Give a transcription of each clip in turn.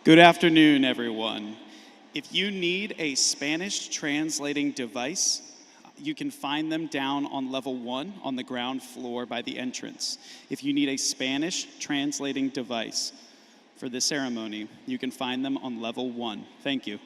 Good afternoon, everyone. If you need a Spanish translating device, you can find them down on level 1 on the ground floor by the entrance. If you need a Spanish translating device for this ceremony, you can find them on level 1. Thank you.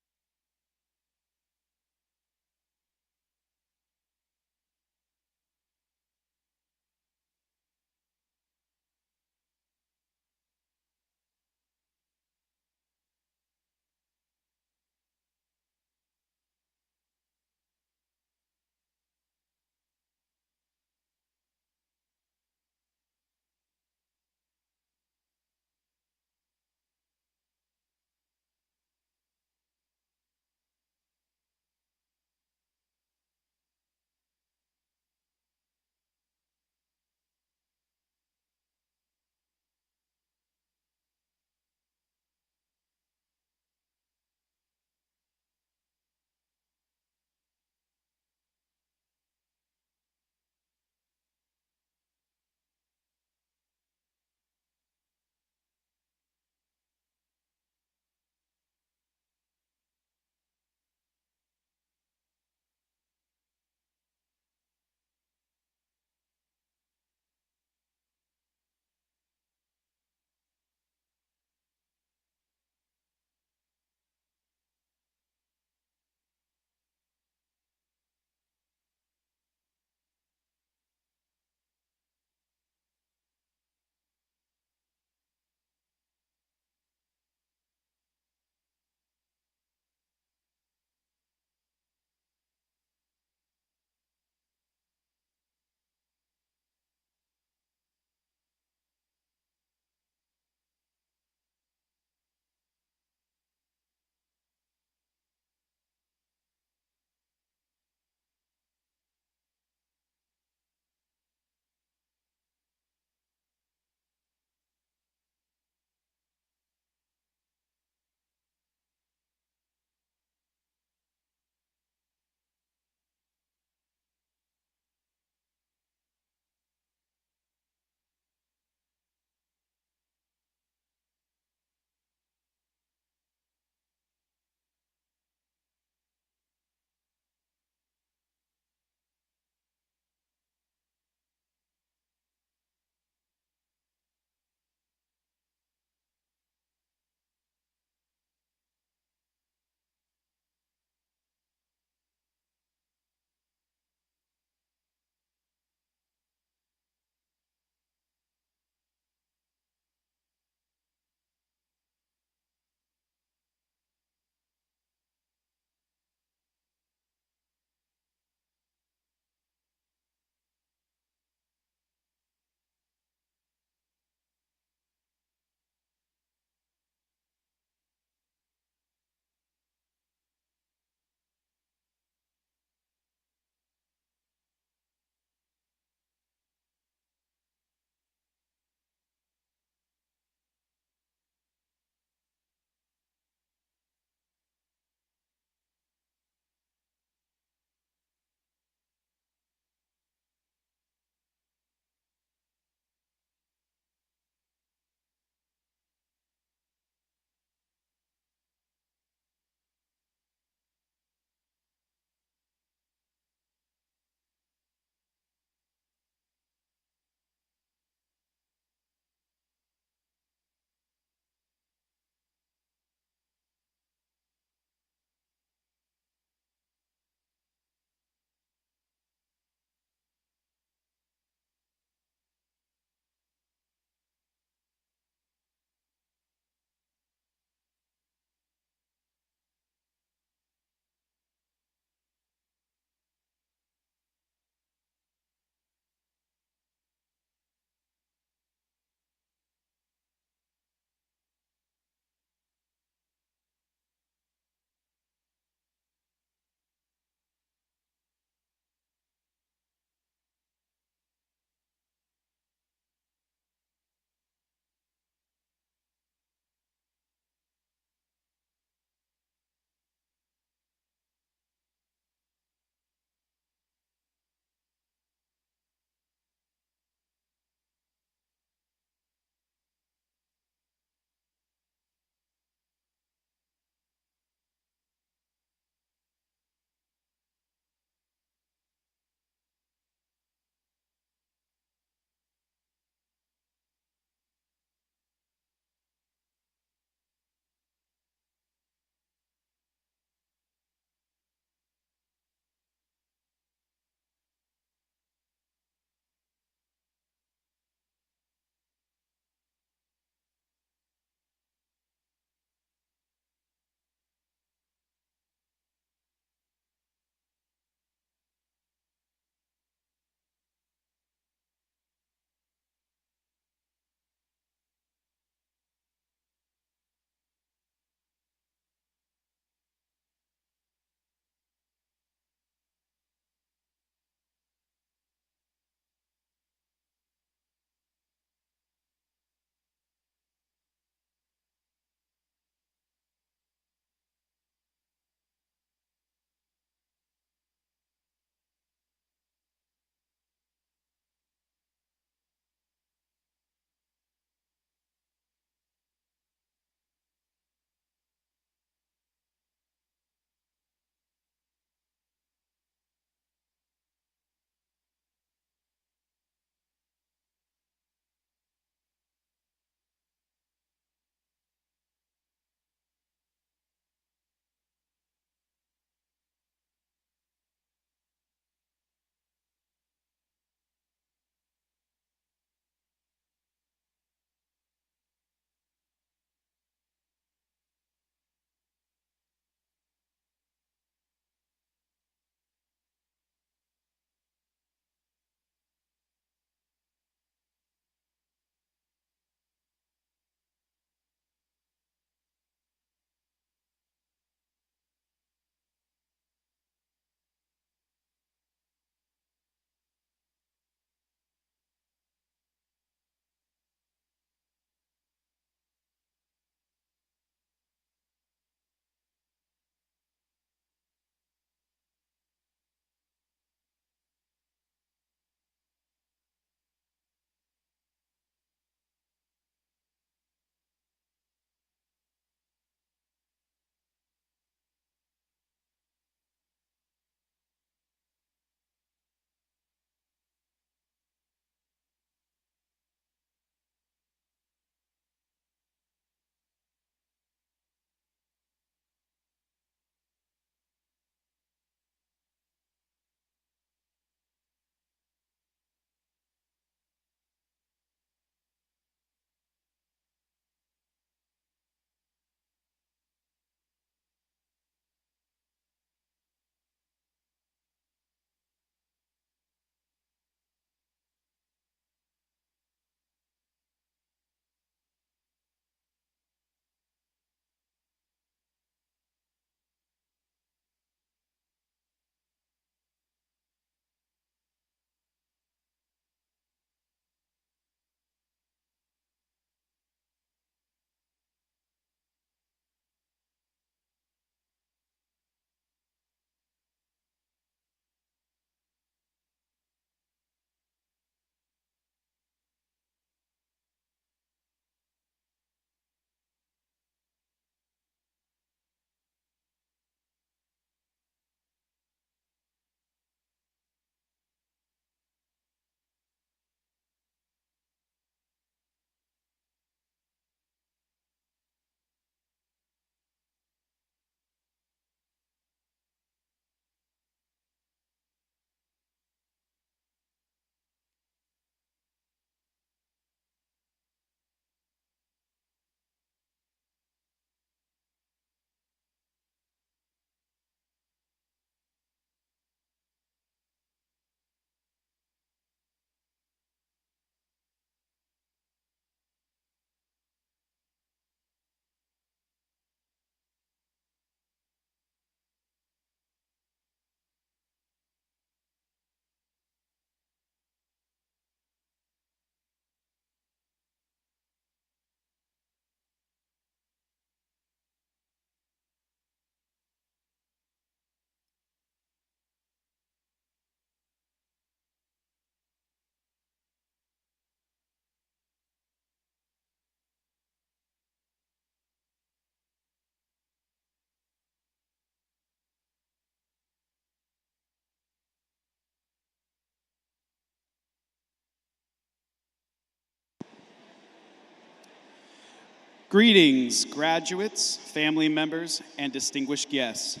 Greetings, graduates, family members, and distinguished guests,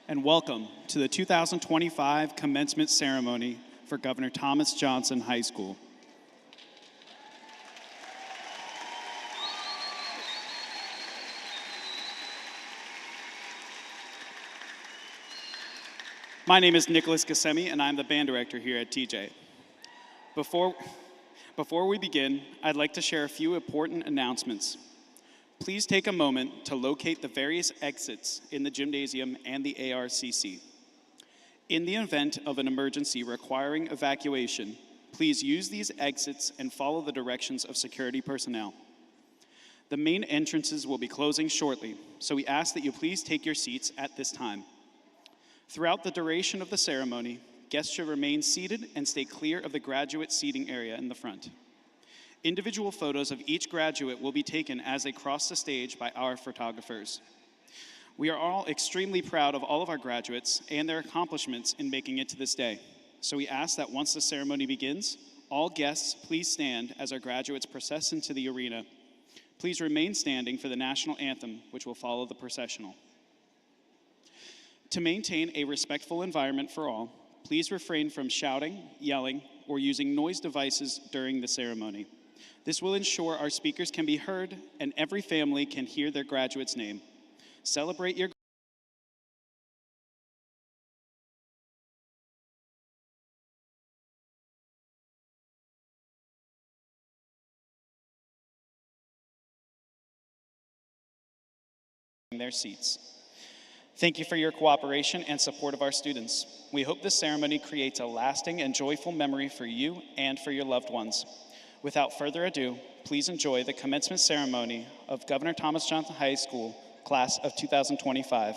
and welcome to the 2025 commencement ceremony for Governor Thomas Johnson High School. My name is Nicholas Gassemi, and I'm the band director here at TJ. Before we begin, I'd like to share a few important announcements. Please take a moment to locate the various exits in the gymnasium and the ARCC. In the event of an emergency requiring evacuation, please use these exits and follow the directions of security personnel. The main entrances will be closing shortly, so we ask that you please take your seats at this time. Throughout the duration of the ceremony, guests should remain seated and stay clear of the graduate seating area in the front. Individual photos of each graduate will be taken as they cross the stage by our photographers. We are all extremely proud of all of our graduates and their accomplishments in making it to this day. So we ask that once the ceremony begins, all guests please stand as our graduates process into the arena. Please remain standing for the national anthem, which will follow the processional. To maintain a respectful environment for all, please refrain from shouting, yelling, or using noise devices during the ceremony. This will ensure our speakers can be heard and every family can hear their graduate's name. Celebrate your their seats. Thank you for your cooperation and support of our students. We hope this ceremony creates a lasting and joyful memory for you and for your loved ones. Without further ado, please enjoy the commencement ceremony of Governor Thomas Johnson High School, class of 2025.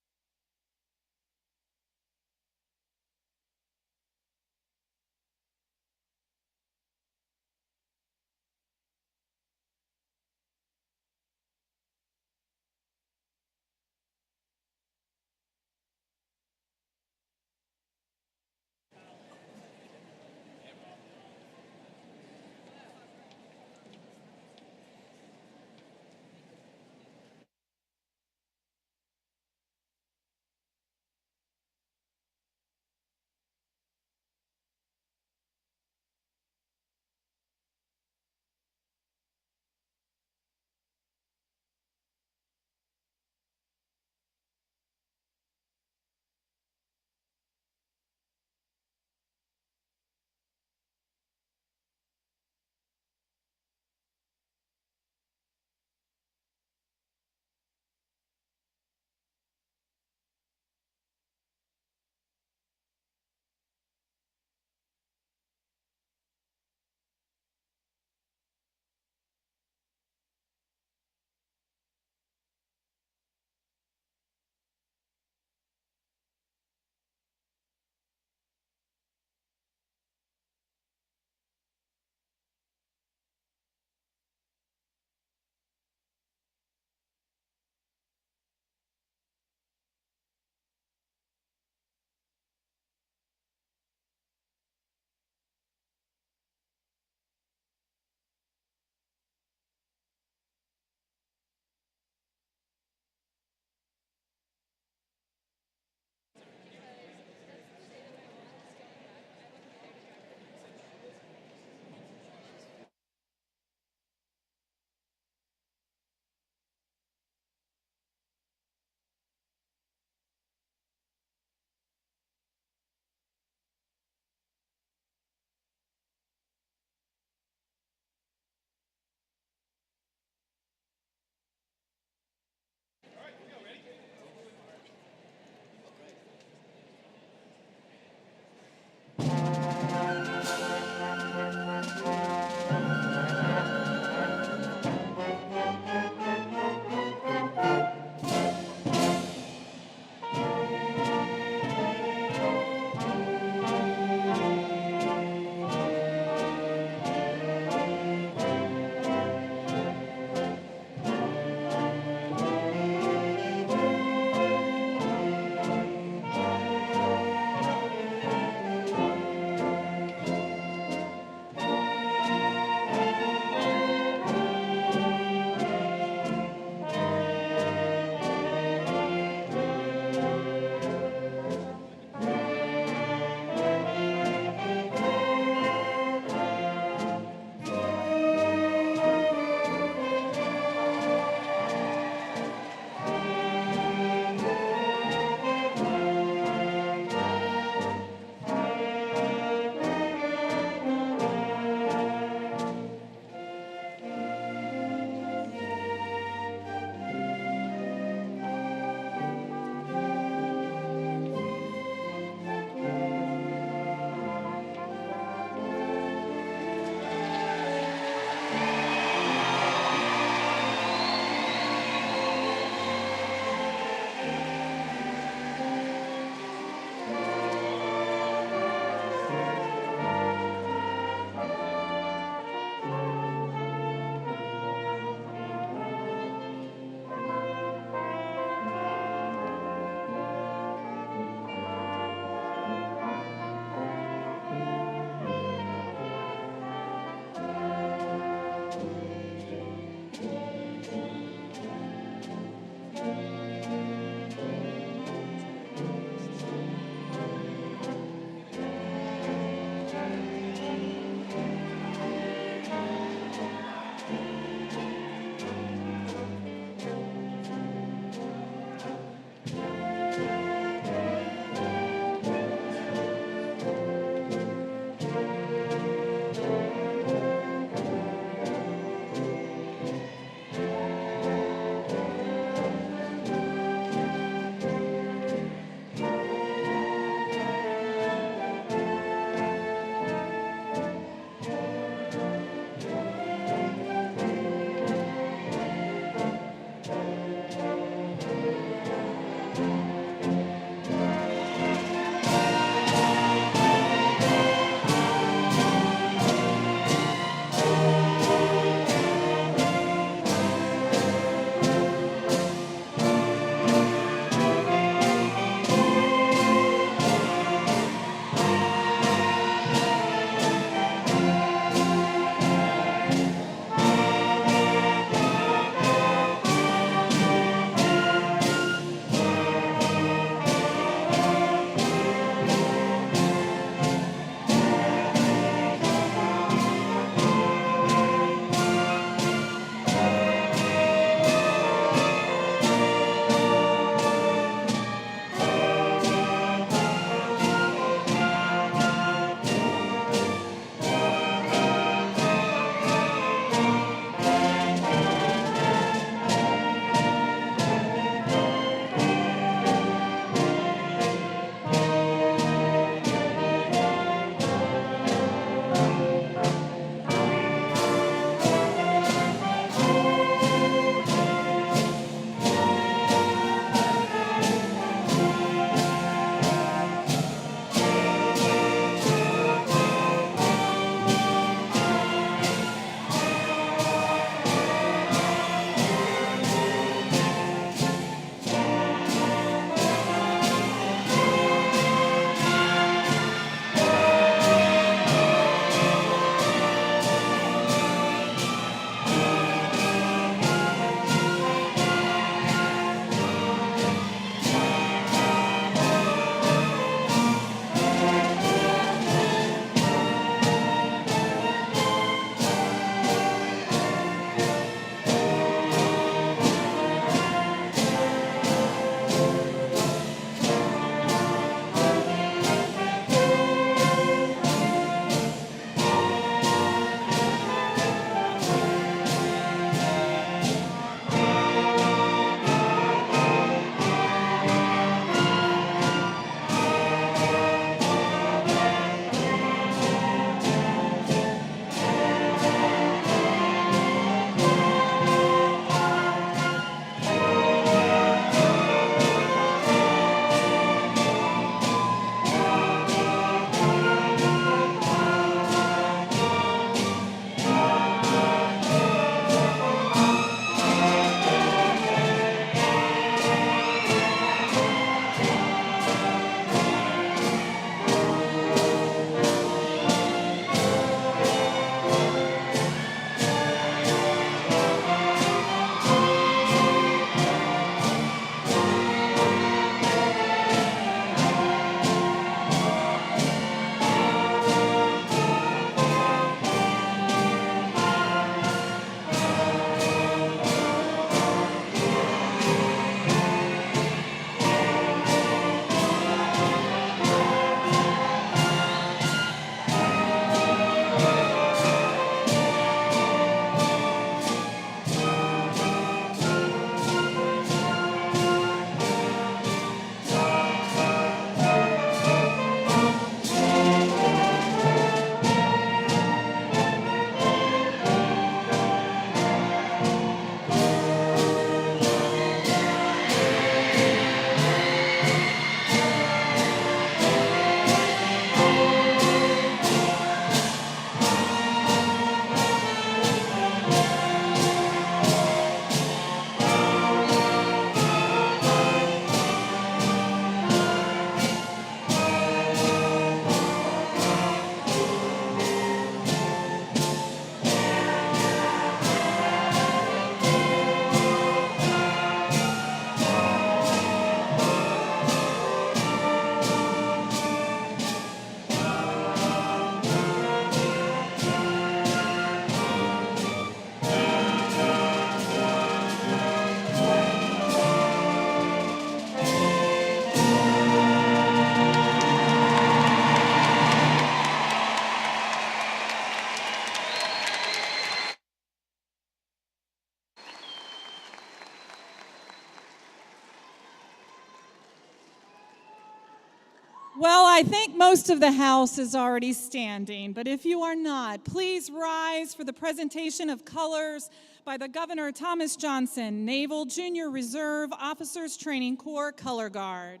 Well, I think most of the house is already standing, but if you are not, please rise for the presentation of colors by the Governor Thomas Johnson Naval Junior Reserve Officers Training Corps Color Guard.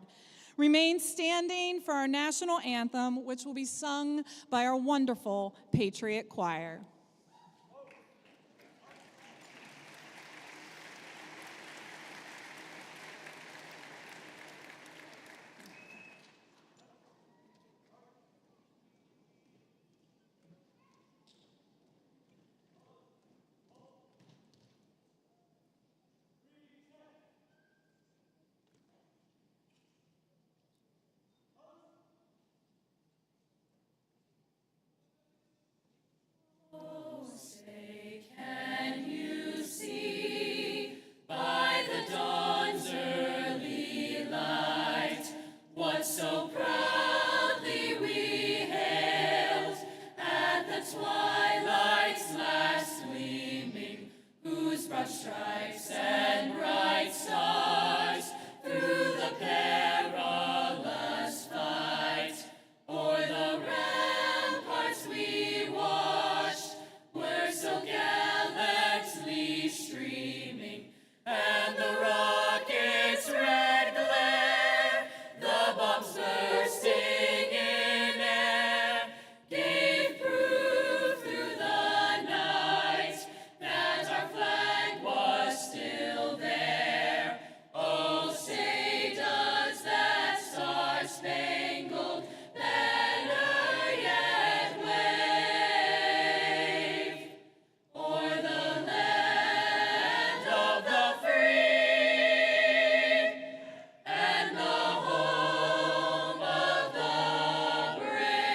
Remain standing for our national anthem, which will be sung by our wonderful Patriot Choir. Stripes and bright stars through the perilous fight, o'er the ramparts we watched were so gallantly streaming, and the rockets' red glare, the bombs bursting in air, gave proof through the night that our flag was still there. Oh, say does that star-spangled banner yet wave o'er the land of the free and the home of the brave?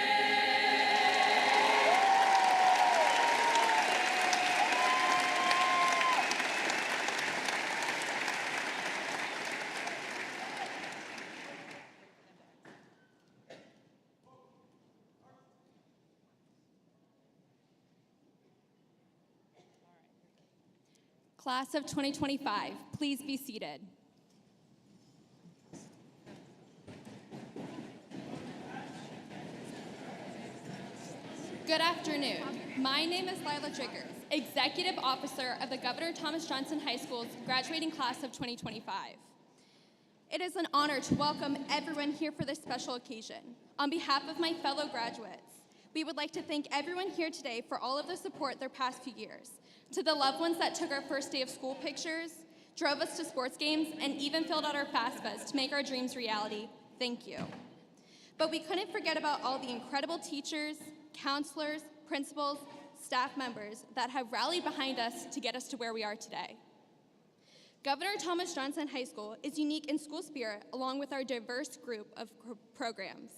Class of 2025, please be seated. Good afternoon. My name is Lila Triggers, Executive Officer of the Governor Thomas Johnson High School's graduating class of 2025. It is an honor to welcome everyone here for this special occasion. On behalf of my fellow graduates, we would like to thank everyone here today for all of the support their past few years. To the loved ones that took our first day of school pictures, drove us to sports games, and even filled out our FAFSAs to make our dreams reality, thank you. But we couldn't forget about all the incredible teachers, counselors, principals, staff members that have rallied behind us to get us to where we are today. Governor Thomas Johnson High School is unique in school spirit along with our diverse group of programs.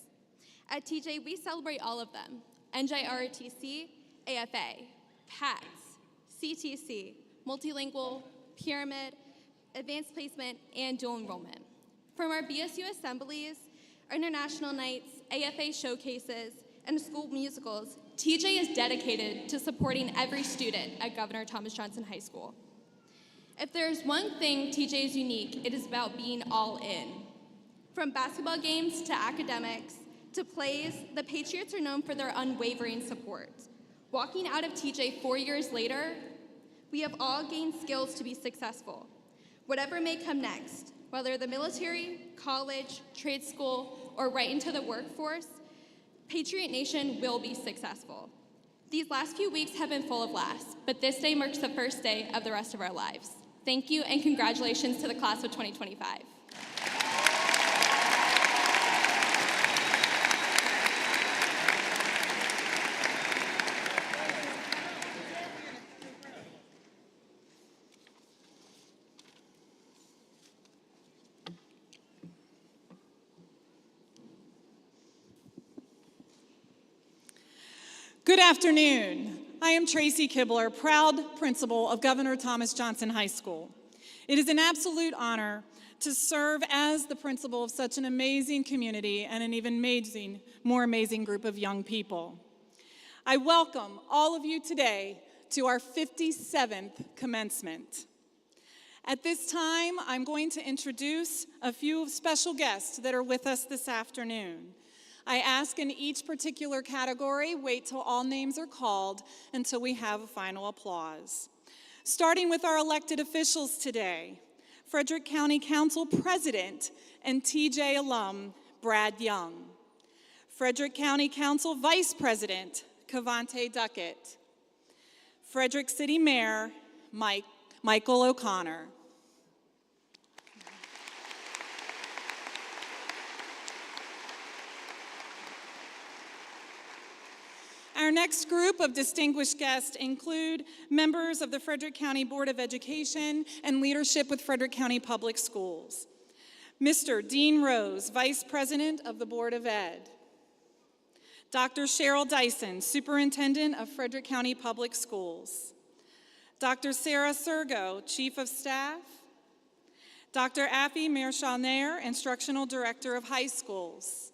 At TJ, we celebrate all of them: NJROTC, AFA, PATS, CTC, multilingual, pyramid, advanced placement, and dual enrollment. From our BSU assemblies, our international nights, AFA showcases, and school musicals, TJ is dedicated to supporting every student at Governor Thomas Johnson High School. If there's one thing TJ is unique, it is about being all in. From basketball games to academics to plays, the Patriots are known for their unwavering support. Walking out of TJ 4 years later, we have all gained skills to be successful. Whatever may come next, whether the military, college, trade school, or right into the workforce, Patriot Nation will be successful. These last few weeks have been full of laughs, but this day marks the first day of the rest of our lives. Thank you and congratulations to the class of 2025. Good afternoon. I am Tracy Kibler, proud principal of Governor Thomas Johnson High School. It is an absolute honor to serve as the principal of such an amazing community and an even more amazing group of young people. I welcome all of you today to our 57th commencement. At this time, I'm going to introduce a few special guests that are with us this afternoon. I ask in each particular category, wait till all names are called until we have a final applause. Starting with our elected officials today, Frederick County Council President and TJ alum, Brad Young. Frederick County Council Vice President, Cavante Duckett. Frederick City Mayor, Michael O'Connor. Our next group of distinguished guests include members of the Frederick County Board of Education and leadership with Frederick County Public Schools. Mr. Dean Rose, Vice President of the Board of Ed. Dr. Cheryl Dyson, Superintendent of Frederick County Public Schools. Dr. Sarah Sergo, Chief of Staff. Dr. Affy Mershalnair, Instructional Director of High Schools.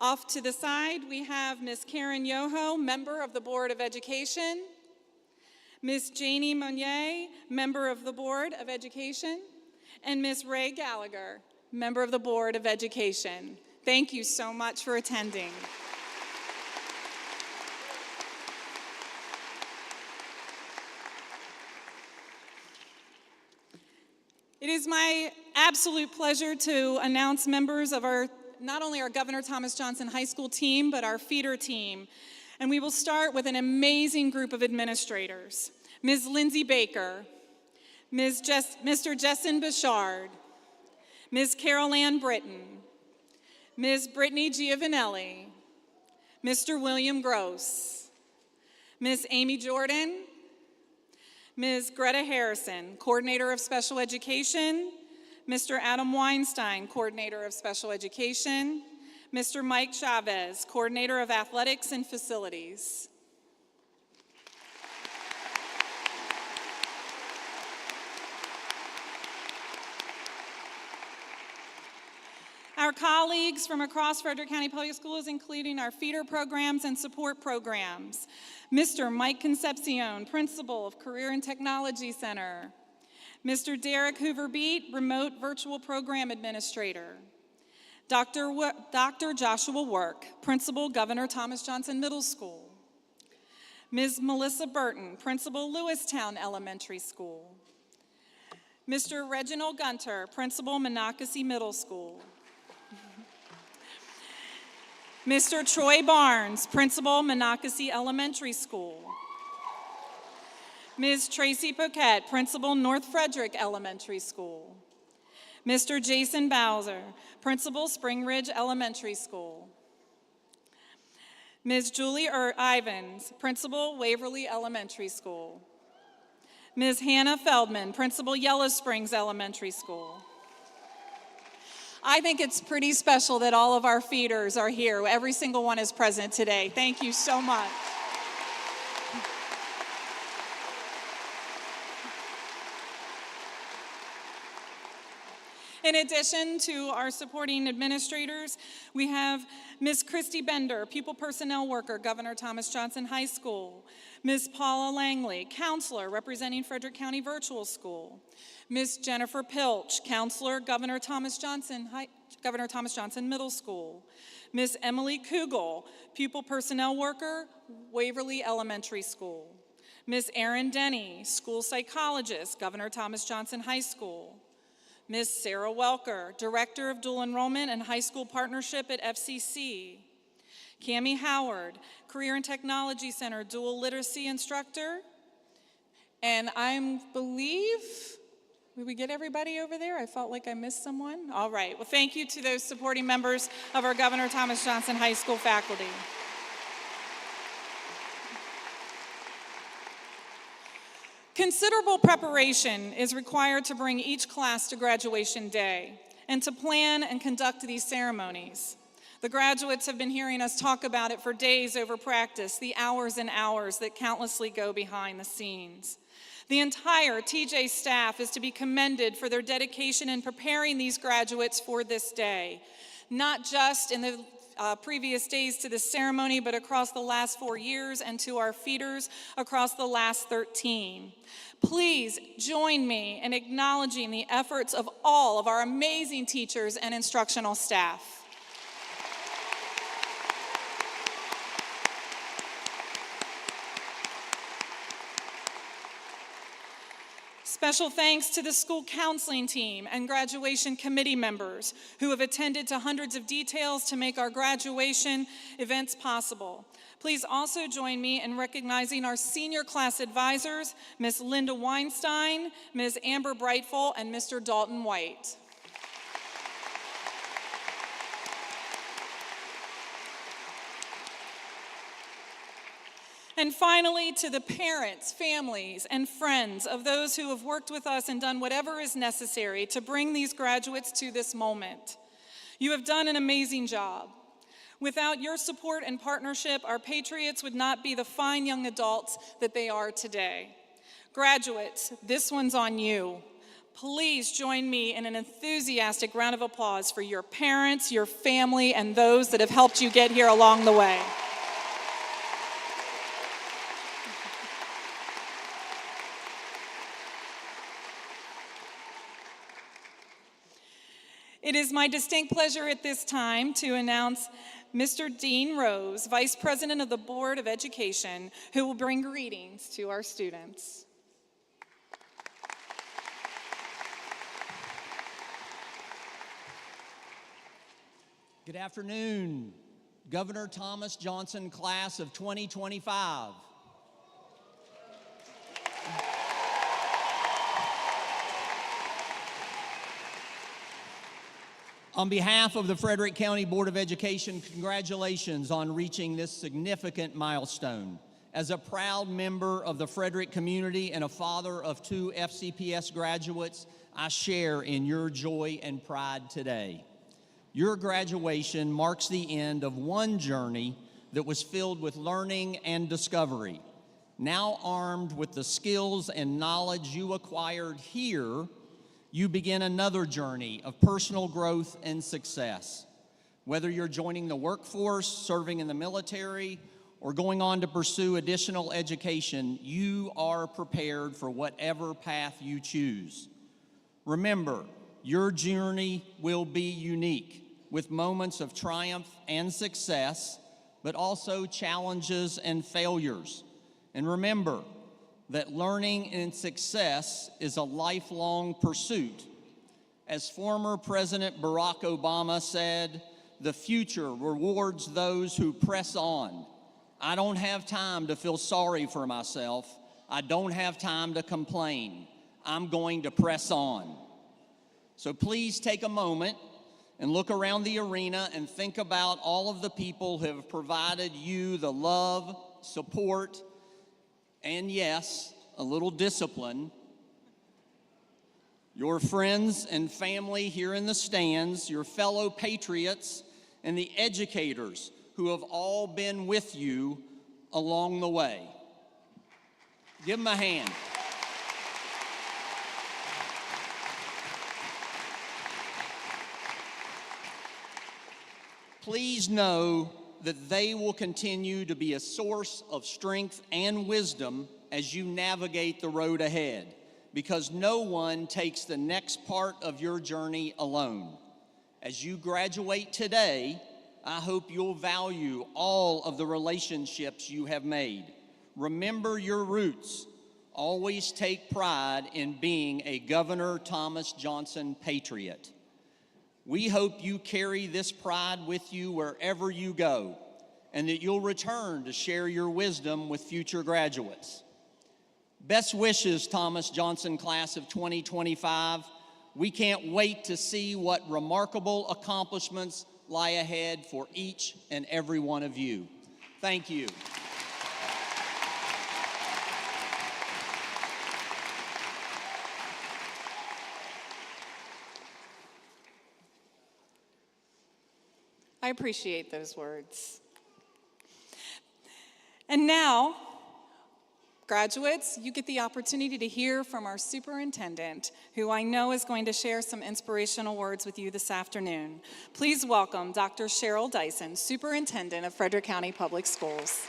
Off to the side, we have Ms. Karen Yoho, Member of the Board of Education. Ms. Janie Monnier, Member of the Board of Education. And Ms. Ray Gallagher, Member of the Board of Education. Thank you so much for attending. It is my absolute pleasure to announce members of not only our Governor Thomas Johnson High School team, but our feeder team. And we will start with an amazing group of administrators. Ms. Lindsay Baker, Mr. Jessen Bouchard, Ms. Carol Ann Britton, Ms. Brittany Giovanelli, Mr. William Gross, Ms. Amy Jordan, Ms. Greta Harrison, Coordinator of Special Education, Mr. Adam Weinstein, Coordinator of Special Education, Mr. Mike Chavez, Coordinator of Athletics and Facilities. Our colleagues from across Frederick County Public Schools, including our feeder programs and support programs. Mr. Mike Concepcion, Principal of Career and Technology Center. Mr. Derek Hoover-Beat, Remote Virtual Program Administrator. Dr. Joshua Work, Principal, Governor Thomas Johnson Middle School. Ms. Melissa Burton, Principal, Lewistown Elementary School. Mr. Reginald Gunter, Principal, Monocacy Middle School. Mr. Troy Barnes, Principal, Monocacy Elementary School. Ms. Tracy Poquette, Principal, North Frederick Elementary School. Mr. Jason Bowser, Principal, Spring Ridge Elementary School. Ms. Julie Ivins, Principal, Waverly Elementary School. Ms. Hannah Feldman, Principal, Yellow Springs Elementary School. I think it's pretty special that all of our feeders are here. Every single one is present today. Thank you so much. In addition to our supporting administrators, we have Ms. Christy Bender, Pupil Personnel Worker, Governor Thomas Johnson High School. Ms. Paula Langley, Counselor representing Frederick County Virtual School. Ms. Jennifer Pilch, Counselor, Governor Thomas Johnson Middle School. Ms. Emily Kugel, Pupil Personnel Worker, Waverly Elementary School. Ms. Erin Denny, School Psychologist, Governor Thomas Johnson High School. Ms. Sarah Welker, Director of Dual Enrollment and High School Partnership at FCC. Cammie Howard, Career and Technology Center Dual Literacy Instructor. And I believe, did we get everybody over there? I felt like I missed someone. All right, well, thank you to those supporting members of our Governor Thomas Johnson High School faculty. Considerable preparation is required to bring each class to graduation day and to plan and conduct these ceremonies. The graduates have been hearing us talk about it for days over practice, the hours and hours that countlessly go behind the scenes. The entire TJ staff is to be commended for their dedication in preparing these graduates for this day, not just in the previous days to this ceremony, but across the last 4 years, and to our feeders across the last 13. Please join me in acknowledging the efforts of all of our amazing teachers and instructional staff. Special thanks to the school counseling team and graduation committee members who have attended to hundreds of details to make our graduation events possible. Please also join me in recognizing our senior class advisors, Ms. Linda Weinstein, Ms. Amber Brightful, and Mr. Dalton White. And finally, to the parents, families, and friends of those who have worked with us and done whatever is necessary to bring these graduates to this moment. You have done an amazing job. Without your support and partnership, our Patriots would not be the fine young adults that they are today. Graduates, this one's on you. Please join me in an enthusiastic round of applause for your parents, your family, and those that have helped you get here along the way. It is my distinct pleasure at this time to announce Mr. Dean Rose, Vice President of the Board of Education, who will bring greetings to our students. Good afternoon, Governor Thomas Johnson class of 2025. On behalf of the Frederick County Board of Education, congratulations on reaching this significant milestone. As a proud member of the Frederick community and a father of 2 FCPS graduates, I share in your joy and pride today. Your graduation marks the end of one journey that was filled with learning and discovery. Now armed with the skills and knowledge you acquired here, you begin another journey of personal growth and success. Whether you're joining the workforce, serving in the military, or going on to pursue additional education, you are prepared for whatever path you choose. Remember, your journey will be unique, with moments of triumph and success, but also challenges and failures. And remember that learning and success is a lifelong pursuit. As former President Barack Obama said, "The future rewards those who press on." I don't have time to feel sorry for myself. I don't have time to complain. I'm going to press on. So please take a moment and look around the arena and think about all of the people who have provided you the love, support, and yes, a little discipline. Your friends and family here in the stands, your fellow patriots, and the educators who have all been with you along the way. Give them a hand. Please know that they will continue to be a source of strength and wisdom as you navigate the road ahead, because no one takes the next part of your journey alone. As you graduate today, I hope you'll value all of the relationships you have made. Remember your roots. Always take pride in being a Governor Thomas Johnson patriot. We hope you carry this pride with you wherever you go, and that you'll return to share your wisdom with future graduates. Best wishes, Thomas Johnson class of 2025. We can't wait to see what remarkable accomplishments lie ahead for each and every one of you. Thank you. I appreciate those words. And now, graduates, you get the opportunity to hear from our superintendent, who I know is going to share some inspirational words with you this afternoon. Please welcome Dr. Cheryl Dyson, Superintendent of Frederick County Public Schools.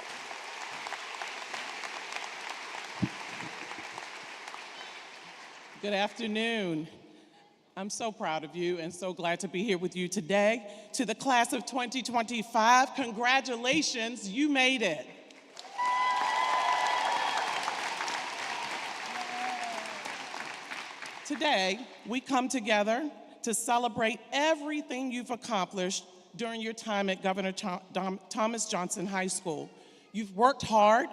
Good afternoon. I'm so proud of you and so glad to be here with you today. To the class of 2025, congratulations, you made it. Today, we come together to celebrate everything you've accomplished during your time at Governor Thomas Johnson High School. You've worked hard,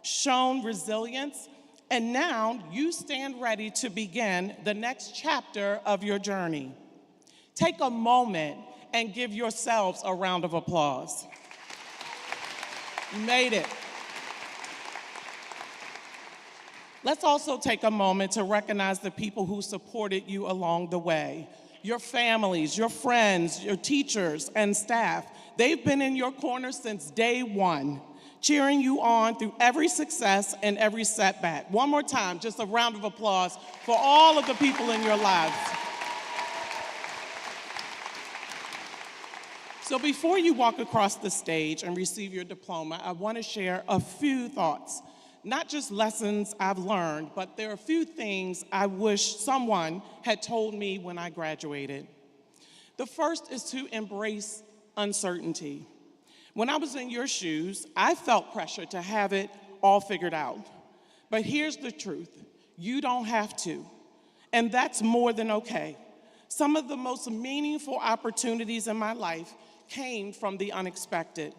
shown resilience, and now you stand ready to begin the next chapter of your journey. Take a moment and give yourselves a round of applause. You made it. Let's also take a moment to recognize the people who supported you along the way. Your families, your friends, your teachers, and staff. They've been in your corner since day one, cheering you on through every success and every setback. One more time, just a round of applause for all of the people in your lives. So before you walk across the stage and receive your diploma, I want to share a few thoughts. Not just lessons I've learned, but there are a few things I wish someone had told me when I graduated. The first is to embrace uncertainty. When I was in your shoes, I felt pressure to have it all figured out. But here's the truth, you don't have to, and that's more than okay. Some of the most meaningful opportunities in my life came from the unexpected.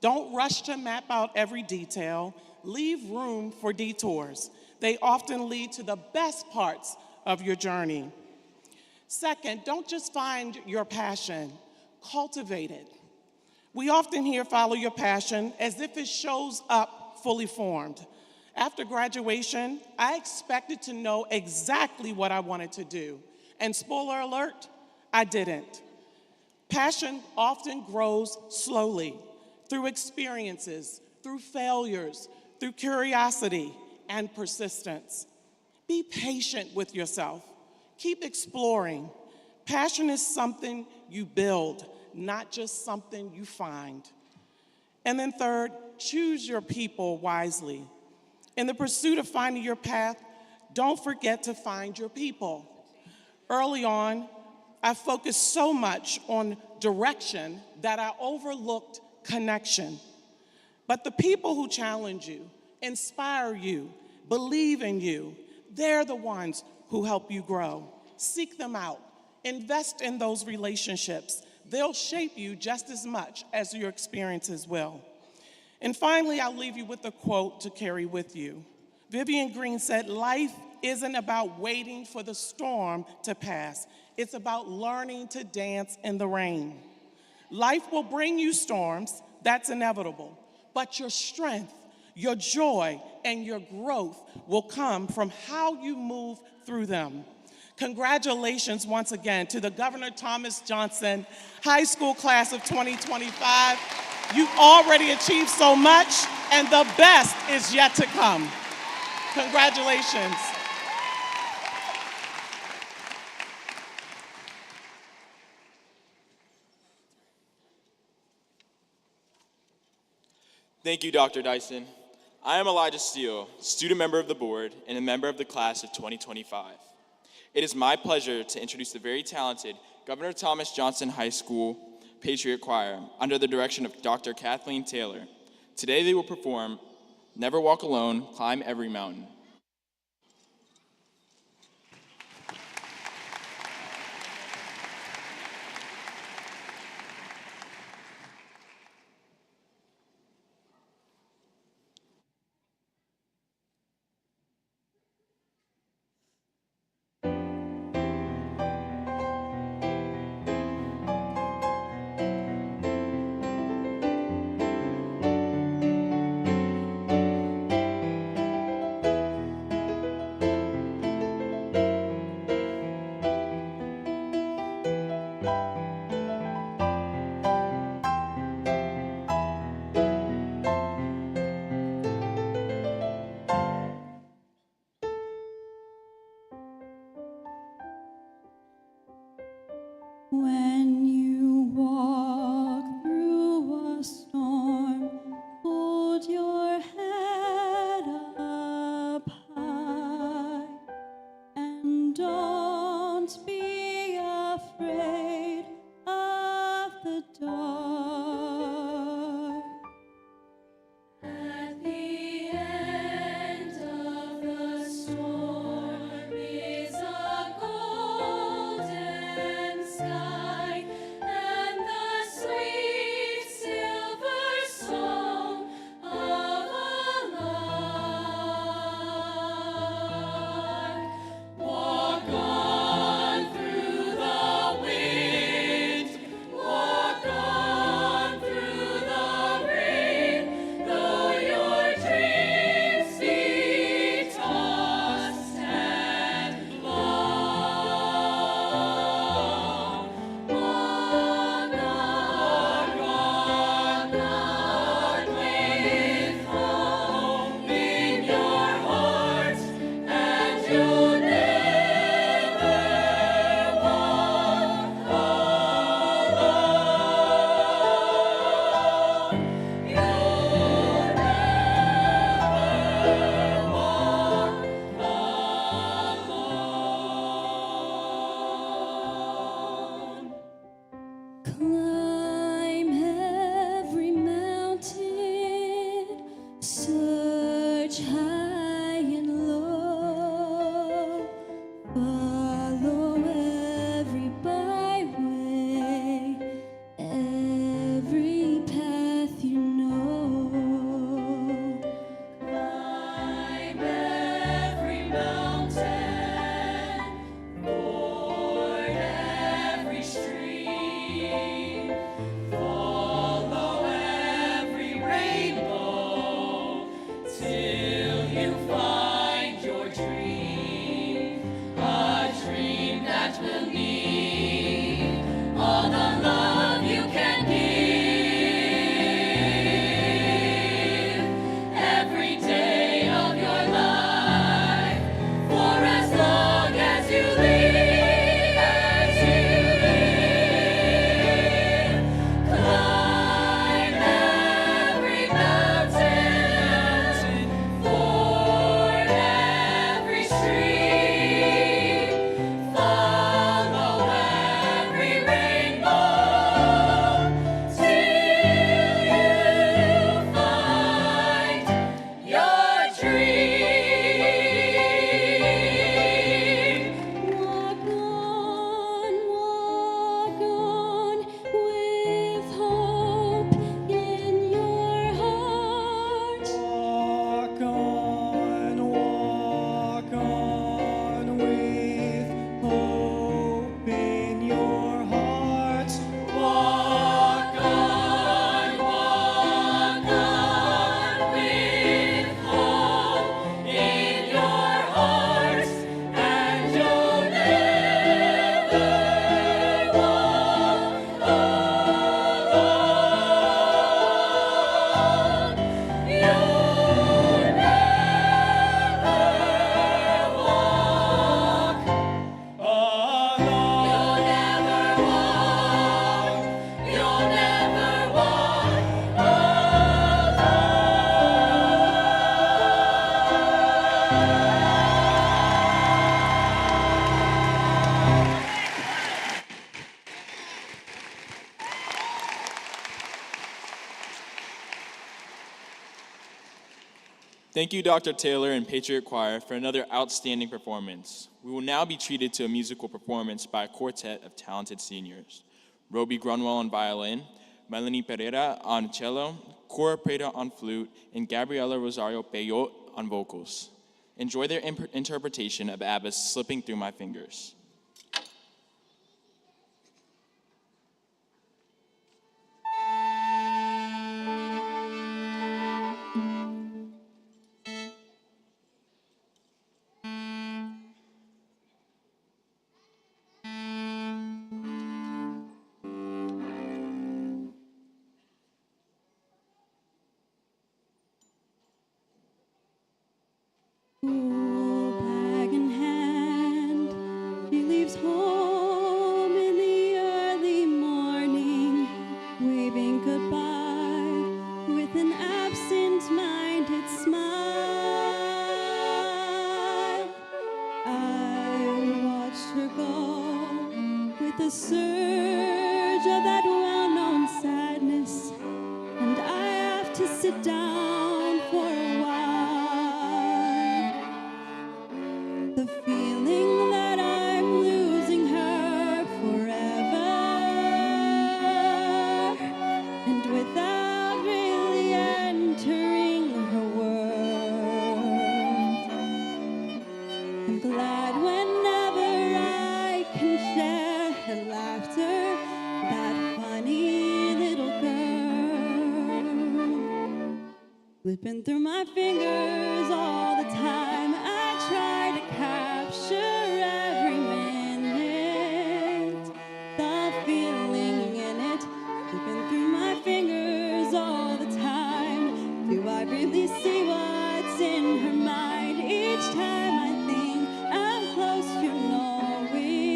Don't rush to map out every detail. Leave room for detours. They often lead to the best parts of your journey. Second, don't just find your passion, cultivate it. We often hear follow your passion as if it shows up fully formed. After graduation, I expected to know exactly what I wanted to do. And spoiler alert, I didn't. Passion often grows slowly through experiences, through failures, through curiosity and persistence. Be patient with yourself. Keep exploring. Passion is something you build, not just something you find. And then third, choose your people wisely. In the pursuit of finding your path, don't forget to find your people. Early on, I focused so much on direction that I overlooked connection. But the people who challenge you, inspire you, believe in you, they're the ones who help you grow. Seek them out. Invest in those relationships. They'll shape you just as much as your experiences will. And finally, I'll leave you with a quote to carry with you. Vivian Green said, "Life isn't about waiting for the storm to pass. It's about learning to dance in the rain." Life will bring you storms, that's inevitable. But your strength, your joy, and your growth will come from how you move through them. Congratulations once again to the Governor Thomas Johnson High School class of 2025. You've already achieved so much, and the best is yet to come. Congratulations. Thank you, Dr. Dyson. I am Elijah Steele, student member of the board and a member of the class of 2025. It is my pleasure to introduce the very talented Governor Thomas Johnson High School Patriot Choir under the direction of Dr. Kathleen Taylor. Today they will perform Never Walk Alone, Climb Every Mountain. Thank you, Dr. Taylor and Patriot Choir, for another outstanding performance. We will now be treated to a musical performance by a quartet of talented seniors. Roby Grunwell on violin, Melanie Pereira on cello, Cora Prada on flute, and Gabriela Rosario Peyot on vocals. Enjoy their interpretation of ABBA's Slipping Through My Fingers. Bag in hand, she leaves home in the early morning, waving goodbye with an absent-minded smile. I watched her go with a surge of that well-known sadness, and I have to sit down for a while. The feeling that I'm losing her forever, and without really entering her world. I'm glad whenever I can share her laughter, that funny little girl. Slipping through my fingers all the time, I try to capture every minute, the feeling in it. Slipping through my fingers all the time. Do I really see what's in her mind? Each time I think I'm close to knowing,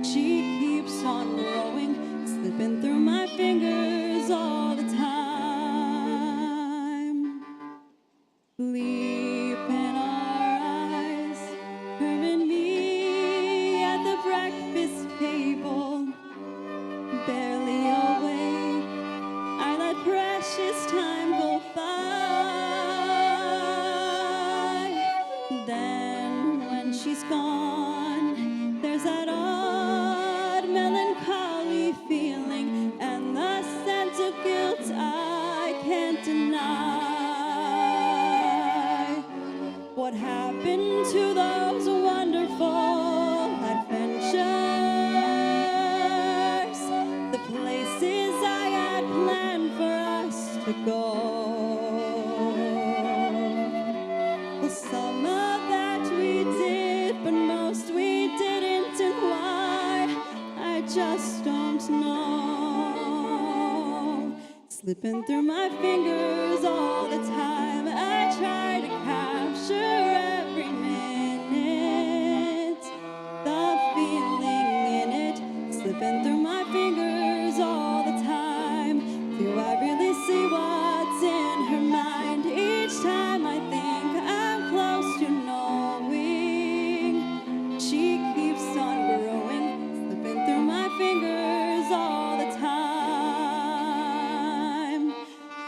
she keeps on growing, slipping through my fingers all the time. Sleep in our eyes, her and me at the breakfast table, barely awake. I let precious time go by. Then when she's gone, there's that odd melancholy feeling and the sense of guilt I can't deny. What happened to those wonderful adventures? The places I had planned for us to go. Well, some of that we did, but most we didn't, and why, I just don't know. Slipping through my fingers all the time, I try to capture every minute, the feeling in it. Slipping through my fingers all the time. Do I really see what's in her mind? Each time I think I'm close to knowing, she keeps on growing, slipping through my fingers all the time.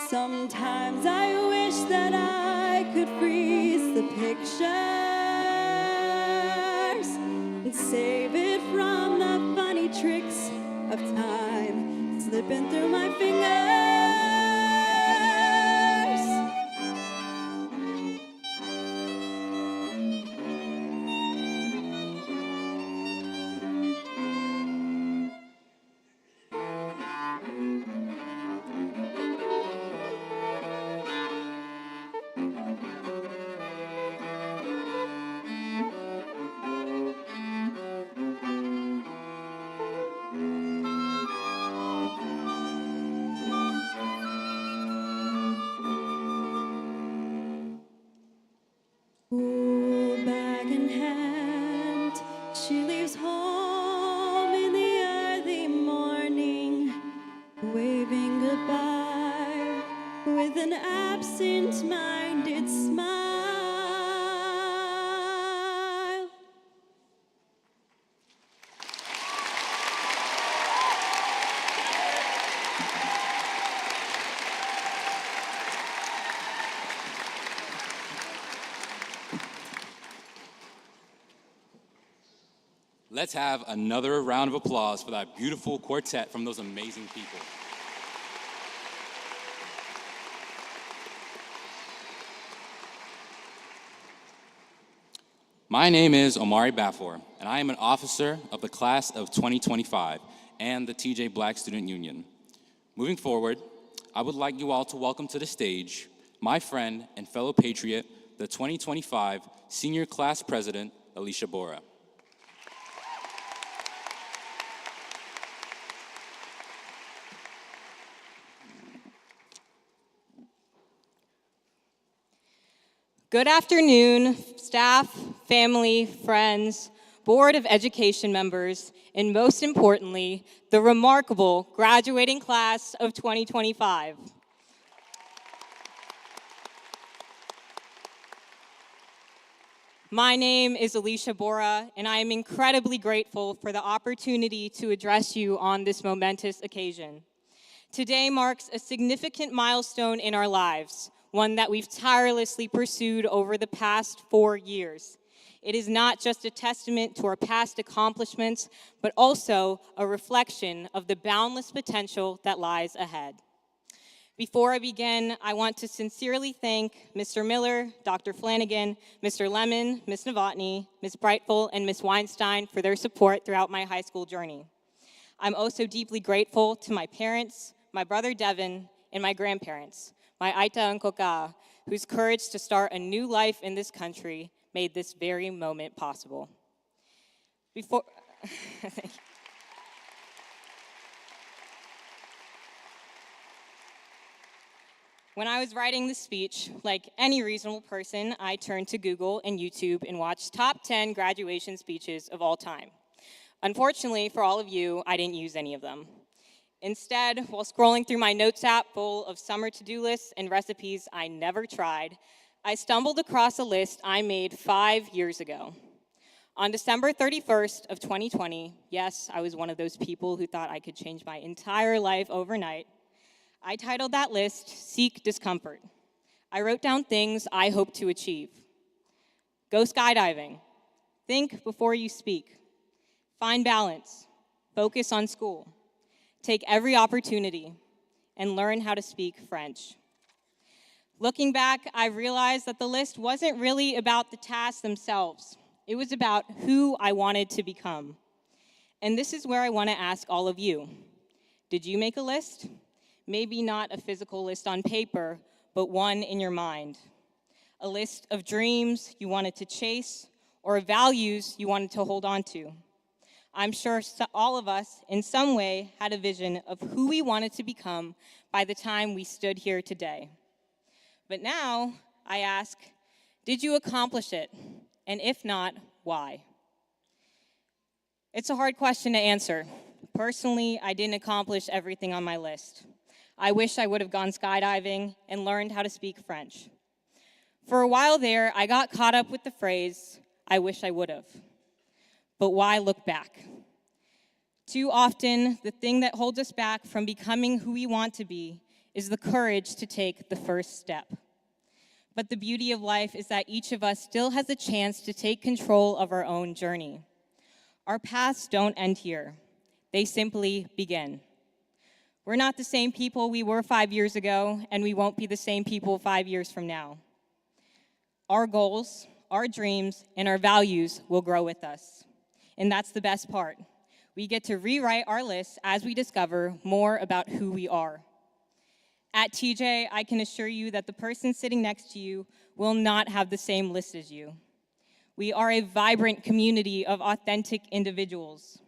Sometimes I wish that I could freeze the pictures and save it from the funny tricks of time slipping through my fingers. Ooh, bag in hand, she leaves home in the early morning, waving goodbye with an absent-minded smile. Let's have another round of applause for that beautiful quartet from those amazing people. My name is Omari Bafor, and I am an officer of the class of 2025 and the TJ Black Student Union. Moving forward, I would like you all to welcome to the stage my friend and fellow patriot, the 2025 Senior Class President, Alicia Bora. Good afternoon, staff, family, friends, Board of Education members, and most importantly, the remarkable graduating class of 2025. My name is Alicia Bora, and I am incredibly grateful for the opportunity to address you on this momentous occasion. Today marks a significant milestone in our lives, one that we've tirelessly pursued over the past 4 years. It is not just a testament to our past accomplishments, but also a reflection of the boundless potential that lies ahead. Before I begin, I want to sincerely thank Mr. Miller, Dr. Flanagan, Mr. Lemon, Ms. Novotny, Ms. Brightful, and Ms. Weinstein for their support throughout my high school journey. I'm also deeply grateful to my parents, my brother Devin, and my grandparents, my Aita and Koka, whose courage to start a new life in this country made this very moment possible. Before, thank you. When I was writing this speech, like any reasonable person, I turned to Google and YouTube and watched top 10 graduation speeches of all time. Unfortunately for all of you, I didn't use any of them. Instead, while scrolling through my notes app full of summer to-do lists and recipes I never tried, I stumbled across a list I made 5 years ago. On December 31st of 2020, yes, I was one of those people who thought I could change my entire life overnight, I titled that list, Seek Discomfort. I wrote down things I hope to achieve. Go skydiving. Think before you speak. Find balance. Focus on school. Take every opportunity, and learn how to speak French. Looking back, I realized that the list wasn't really about the tasks themselves. It was about who I wanted to become. And this is where I want to ask all of you. Did you make a list? Maybe not a physical list on paper, but one in your mind. A list of dreams you wanted to chase, or values you wanted to hold on to. I'm sure all of us, in some way, had a vision of who we wanted to become by the time we stood here today. But now, I ask, did you accomplish it? And if not, why? It's a hard question to answer. Personally, I didn't accomplish everything on my list. I wish I would have gone skydiving and learned how to speak French. For a while there, I got caught up with the phrase, I wish I would have. But why look back? Too often, the thing that holds us back from becoming who we want to be is the courage to take the first step. But the beauty of life is that each of us still has a chance to take control of our own journey. Our paths don't end here. They simply begin. We're not the same people we were 5 years ago, and we won't be the same people 5 years from now. Our goals, our dreams, and our values will grow with us. And that's the best part. We get to rewrite our lists as we discover more about who we are. At TJ, I can assure you that the person sitting next to you will not have the same list as you. We are a vibrant community of authentic individuals.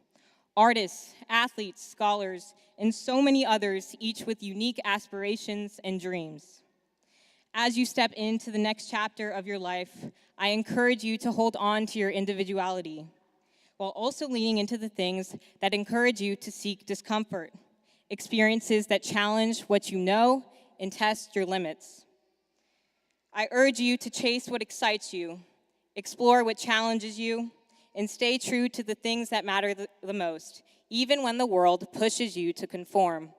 Artists, athletes, scholars, and so many others, each with unique aspirations and dreams. As you step into the next chapter of your life, I encourage you to hold on to your individuality, while also leaning into the things that encourage you to seek discomfort, experiences that challenge what you know and test your limits. I urge you to chase what excites you, explore what challenges you, and stay true to the things that matter the most, even when the world pushes you to conform.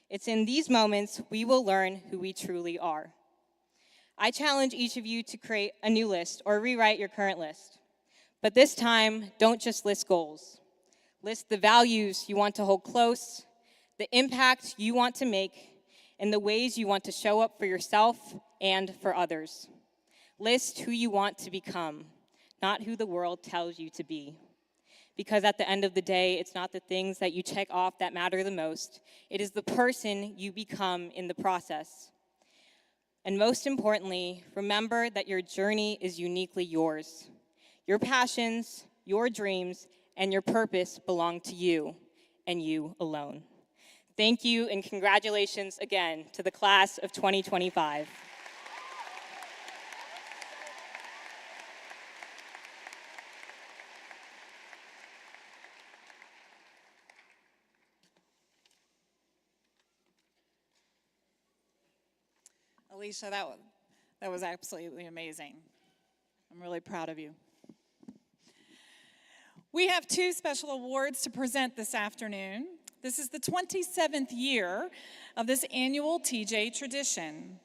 It's in these moments we will learn who we truly are. I challenge each of you to create a new list or rewrite your current list. But this time, don't just list goals. List the values you want to hold close, the impact you want to make, and the ways you want to show up for yourself and for others. List who you want to become, not who the world tells you to be. Because at the end of the day, it's not the things that you check off that matter the most. It is the person you become in the process. And most importantly, remember that your journey is uniquely yours. Your passions, your dreams, and your purpose belong to you, and you alone. Thank you, and congratulations again to the class of 2025. Alicia, that was absolutely amazing. I'm really proud of you. We have two special awards to present this afternoon. This is the 27th year of this annual TJ tradition.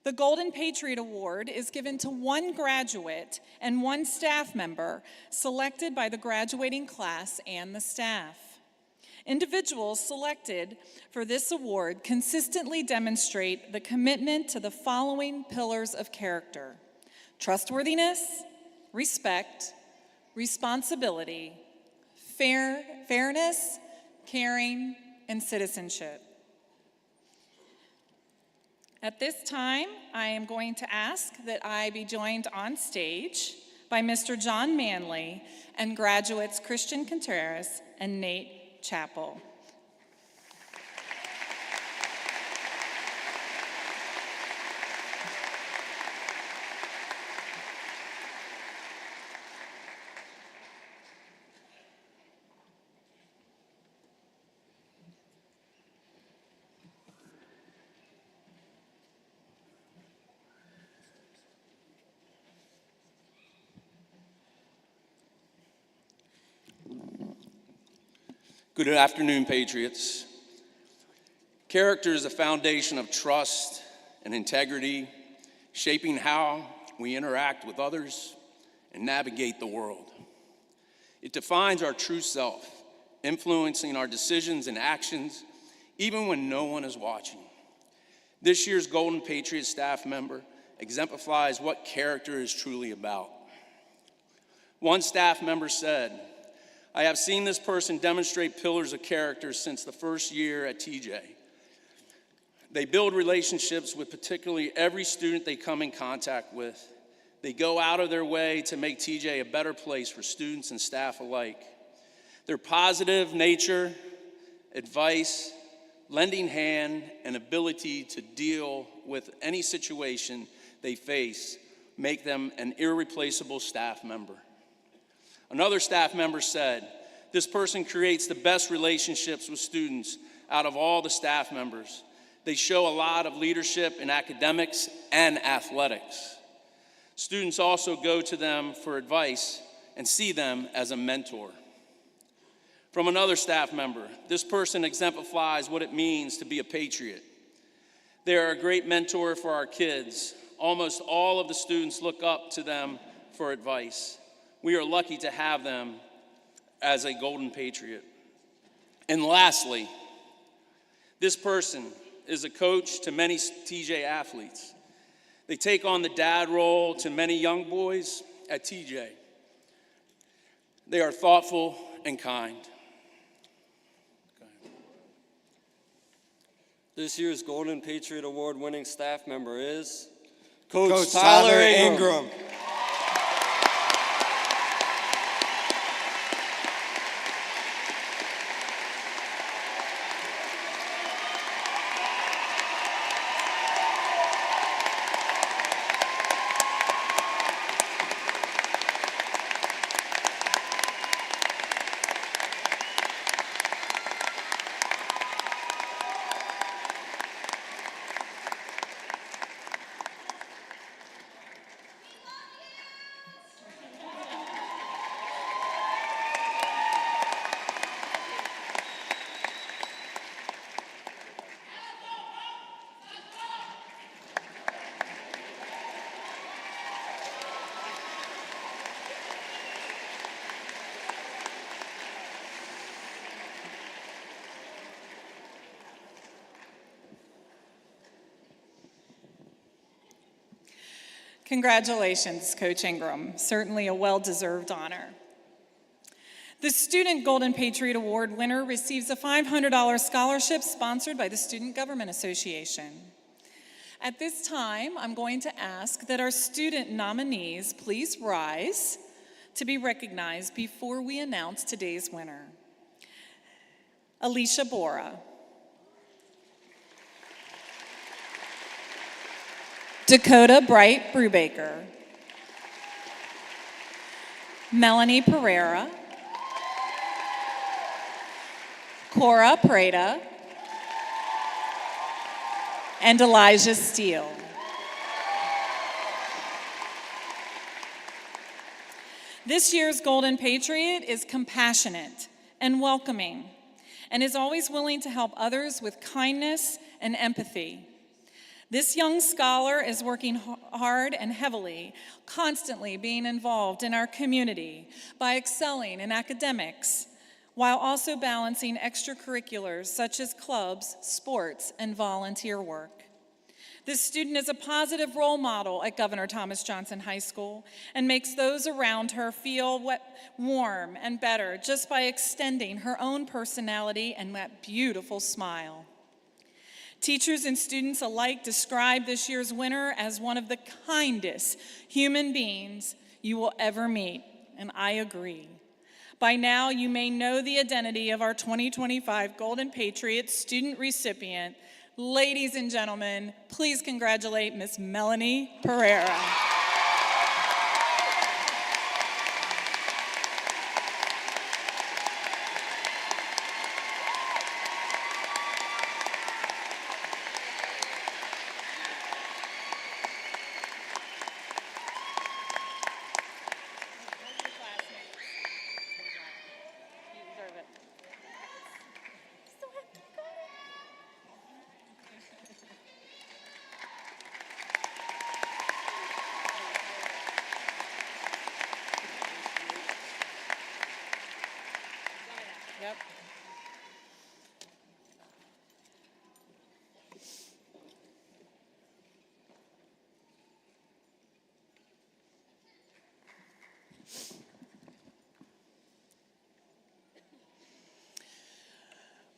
The Golden Patriot Award is given to one graduate and one staff member selected by the graduating class and the staff. Individuals selected for this award consistently demonstrate the commitment to the following pillars of character: trustworthiness, respect, responsibility, fairness, caring, and citizenship. At this time, I am going to ask that I be joined on stage by Mr. John Manley and graduates Christian Contreras and Nate Chappell. Good afternoon, Patriots. Character is a foundation of trust and integrity, shaping how we interact with others and navigate the world. It defines our true self, influencing our decisions and actions, even when no one is watching. This year's Golden Patriot staff member exemplifies what character is truly about. One staff member said, "I have seen this person demonstrate pillars of character since the first year at TJ. They build relationships with particularly every student they come in contact with. They go out of their way to make TJ a better place for students and staff alike. Their positive nature, advice, lending hand, and ability to deal with any situation they face make them an irreplaceable staff member." Another staff member said, "This person creates the best relationships with students out of all the staff members. They show a lot of leadership in academics and athletics. Students also go to them for advice and see them as a mentor." From another staff member, "This person exemplifies what it means to be a patriot. They are a great mentor for our kids. Almost all of the students look up to them for advice. We are lucky to have them as a Golden Patriot." And lastly, "This person is a coach to many TJ athletes. They take on the dad role to many young boys at TJ. They are thoughtful and kind." This year's Golden Patriot Award winning staff member is Coach Tyler Ingram. Congratulations, Coach Ingram. Certainly a well-deserved honor. The Student Golden Patriot Award winner receives a $500 scholarship sponsored by the Student Government Association. At this time, I'm going to ask that our student nominees please rise to be recognized before we announce today's winner. Alicia Bora. Dakota Bright Brubaker. Melanie Pereira. Cora Prada. And Elijah Steele. This year's Golden Patriot is compassionate and welcoming and is always willing to help others with kindness and empathy. This young scholar is working hard and heavily, constantly being involved in our community by excelling in academics, while also balancing extracurriculars such as clubs, sports, and volunteer work. This student is a positive role model at Governor Thomas Johnson High School and makes those around her feel warm and better just by extending her own personality and that beautiful smile. Teachers and students alike describe this year's winner as one of the kindest human beings you will ever meet, and I agree. By now, you may know the identity of our 2025 Golden Patriot student recipient. Ladies and gentlemen, please congratulate Miss Melanie Pereira. Yep.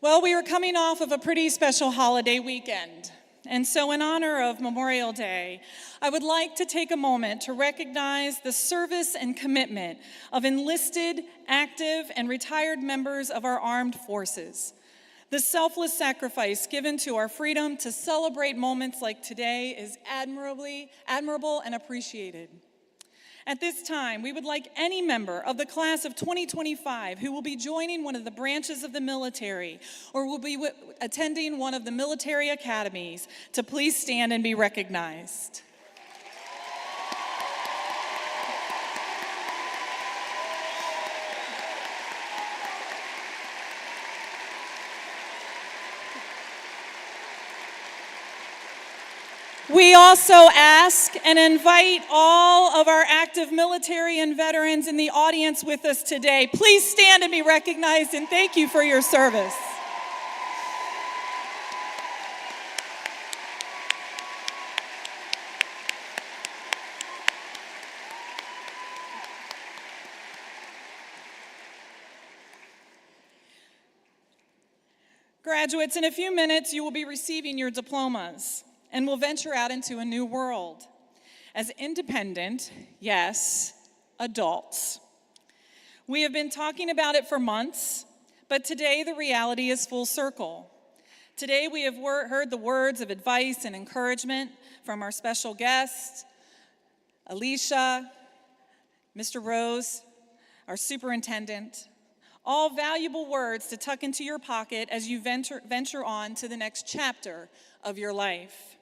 Well, we are coming off of a pretty special holiday weekend. And so in honor of Memorial Day, I would like to take a moment to recognize the service and commitment of enlisted, active, and retired members of our armed forces. The selfless sacrifice given to our freedom to celebrate moments like today is admirable and appreciated. At this time, we would like any member of the class of 2025 who will be joining one of the branches of the military or will be attending one of the military academies to please stand and be recognized. We also ask and invite all of our active military and veterans in the audience with us today. Please stand and be recognized, and thank you for your service. Graduates, in a few minutes, you will be receiving your diplomas and will venture out into a new world as independent, yes, adults. We have been talking about it for months, but today the reality is full circle. Today we have heard the words of advice and encouragement from our special guests, Alicia, Mr. Rose, our superintendent, all valuable words to tuck into your pocket as you venture on to the next chapter of your life.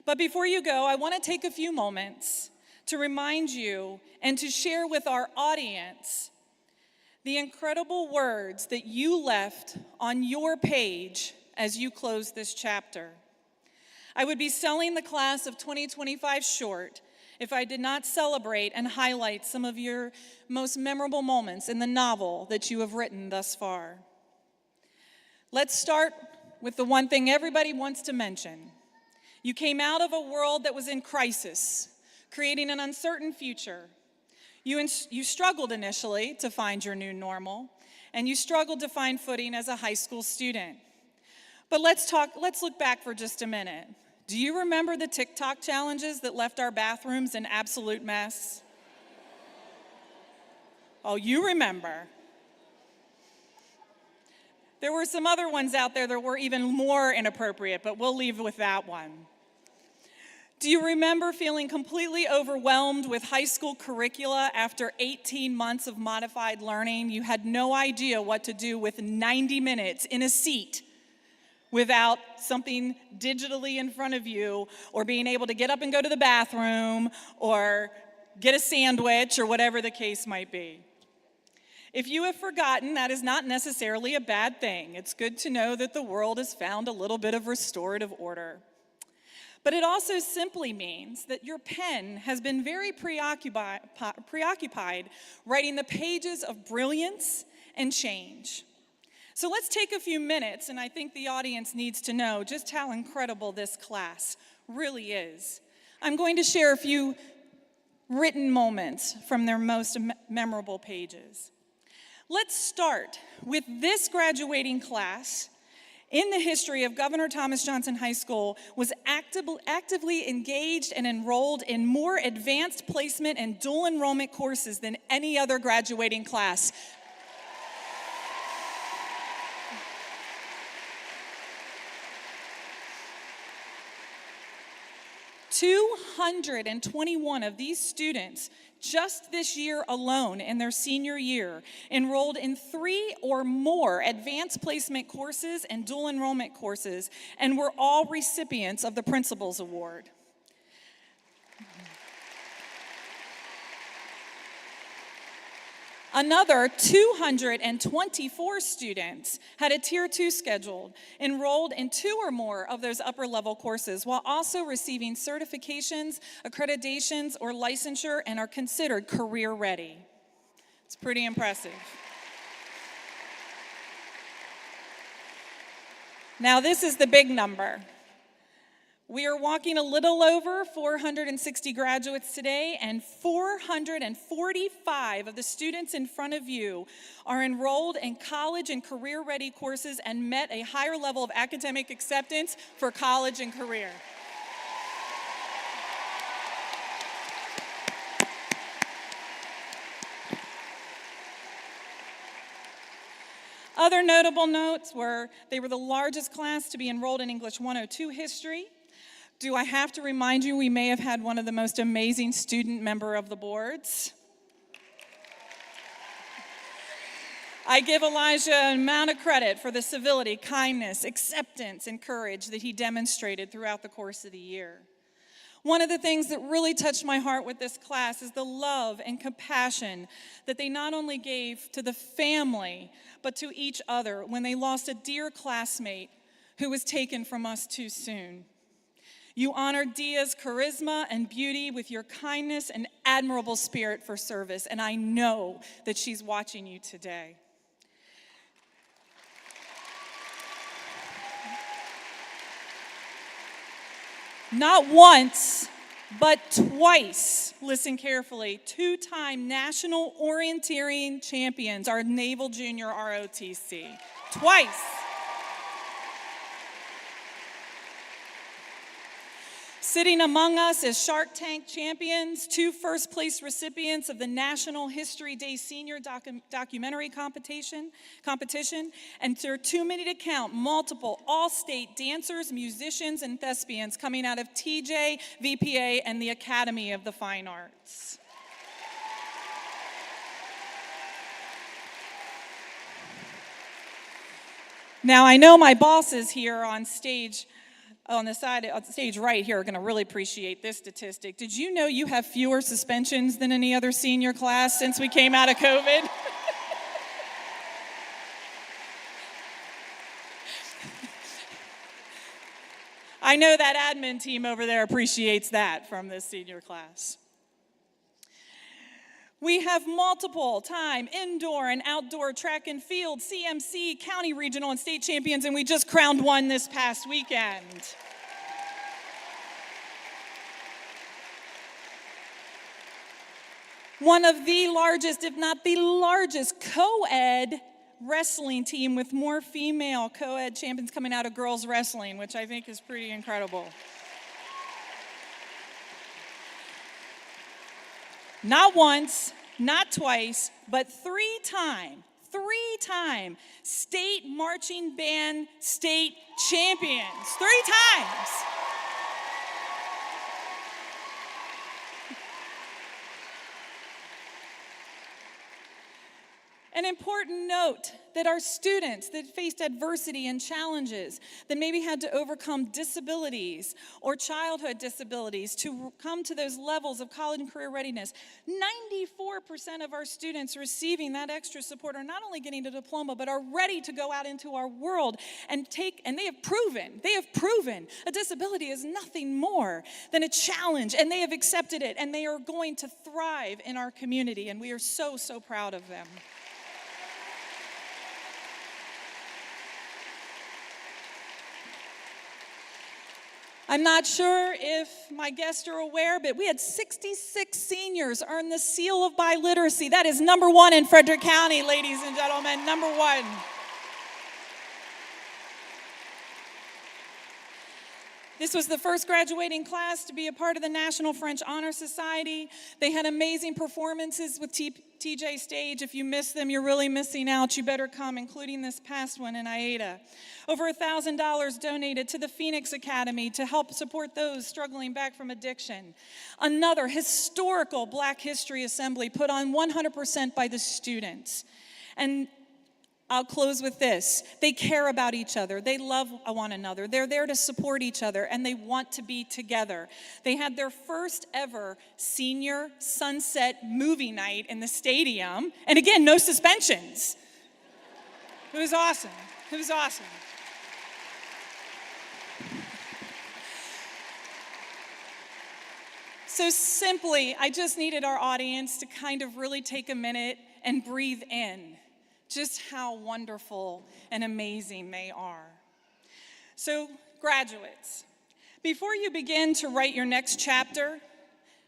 But before you go, I want to take a few moments to remind you and to share with our audience the incredible words that you left on your page as you close this chapter. I would be selling the class of 2025 short if I did not celebrate and highlight some of your most memorable moments in the novel that you have written thus far. Let's start with the one thing everybody wants to mention. You came out of a world that was in crisis, creating an uncertain future. You struggled initially to find your new normal, and you struggled to find footing as a high school student. But let's look back for just a minute. Do you remember the TikTok challenges that left our bathrooms an absolute mess? Oh, you remember. There were some other ones out there that were even more inappropriate, but we'll leave with that one. Do you remember feeling completely overwhelmed with high school curricula after 18 months of modified learning? You had no idea what to do with 90 minutes in a seat without something digitally in front of you, or being able to get up and go to the bathroom, or get a sandwich, or whatever the case might be. If you have forgotten, that is not necessarily a bad thing. It's good to know that the world has found a little bit of restorative order. But it also simply means that your pen has been very preoccupied writing the pages of brilliance and change. So let's take a few minutes, and I think the audience needs to know just how incredible this class really is. I'm going to share a few written moments from their most memorable pages. Let's start with this graduating class in the history of Governor Thomas Johnson High School was actively engaged and enrolled in more advanced placement and dual enrollment courses than any other graduating class. $221 of these students just this year alone in their senior year enrolled in 3 or more advanced placement courses and dual enrollment courses, and were all recipients of the Principal's Award. Another 224 students had a Tier 2 scheduled, enrolled in 2 or more of those upper level courses, while also receiving certifications, accreditations, or licensure, and are considered career ready. It's pretty impressive. Now this is the big number. We are walking a little over 460 graduates today, and 445 of the students in front of you are enrolled in college and career-ready courses and met a higher level of academic acceptance for college and career. Other notable notes were they were the largest class to be enrolled in English 102 history. Do I have to remind you we may have had one of the most amazing student member of the boards? I give Elijah an amount of credit for the civility, kindness, acceptance, and courage that he demonstrated throughout the course of the year. One of the things that really touched my heart with this class is the love and compassion that they not only gave to the family, but to each other when they lost a dear classmate who was taken from us too soon. You honored Dia's charisma and beauty with your kindness and admirable spirit for service, and I know that she's watching you today. Not once, but twice, listen carefully, 2-time national orienteering champions are Naval Junior ROTC. Twice. Sitting among us as Shark Tank champions, 2 first-place recipients of the National History Day Senior Documentary Competition, and there are too many to count, multiple all-state dancers, musicians, and thespians coming out of TJ, VPA, and the Academy of the Fine Arts. Now, I know my bosses here on stage, on the stage right here, are going to really appreciate this statistic. Did you know you have fewer suspensions than any other senior class since we came out of COVID? I know that admin team over there appreciates that from this senior class. We have multiple-time indoor and outdoor track and field, CMC, county, regional, and state champions, and we just crowned one this past weekend. one of the largest, if not the largest, co-ed wrestling team with more female co-ed champions coming out of girls wrestling, which I think is pretty incredible. Not once, not twice, but three-time state marching band state champions. 3 times. An important note that our students that faced adversity and challenges, that maybe had to overcome disabilities or childhood disabilities to come to those levels of college and career readiness, 94% of our students receiving that extra support are not only getting a diploma, but are ready to go out into our world and they have proven a disability is nothing more than a challenge, and they have accepted it, and they are going to thrive in our community, and we are so, so proud of them. I'm not sure if my guests are aware, but we had 66 seniors earn the seal of biliteracy. That is number 1 in Frederick County, ladies and gentlemen, number 1. This was the first graduating class to be a part of the National French Honor Society. They had amazing performances with TJ Stage. If you missed them, you're really missing out. You better come, including this past one in Iata. Over $1,000 donated to the Phoenix Academy to help support those struggling back from addiction. Another historical Black History Assembly put on 100% by the students. And I'll close with this. They care about each other. They love one another. They're there to support each other, and they want to be together. They had their first ever senior sunset movie night in the stadium. And again, no suspensions. It was awesome. It was awesome. So simply, I just needed our audience to kind of really take a minute and breathe in just how wonderful and amazing they are. So, graduates, before you begin to write your next chapter,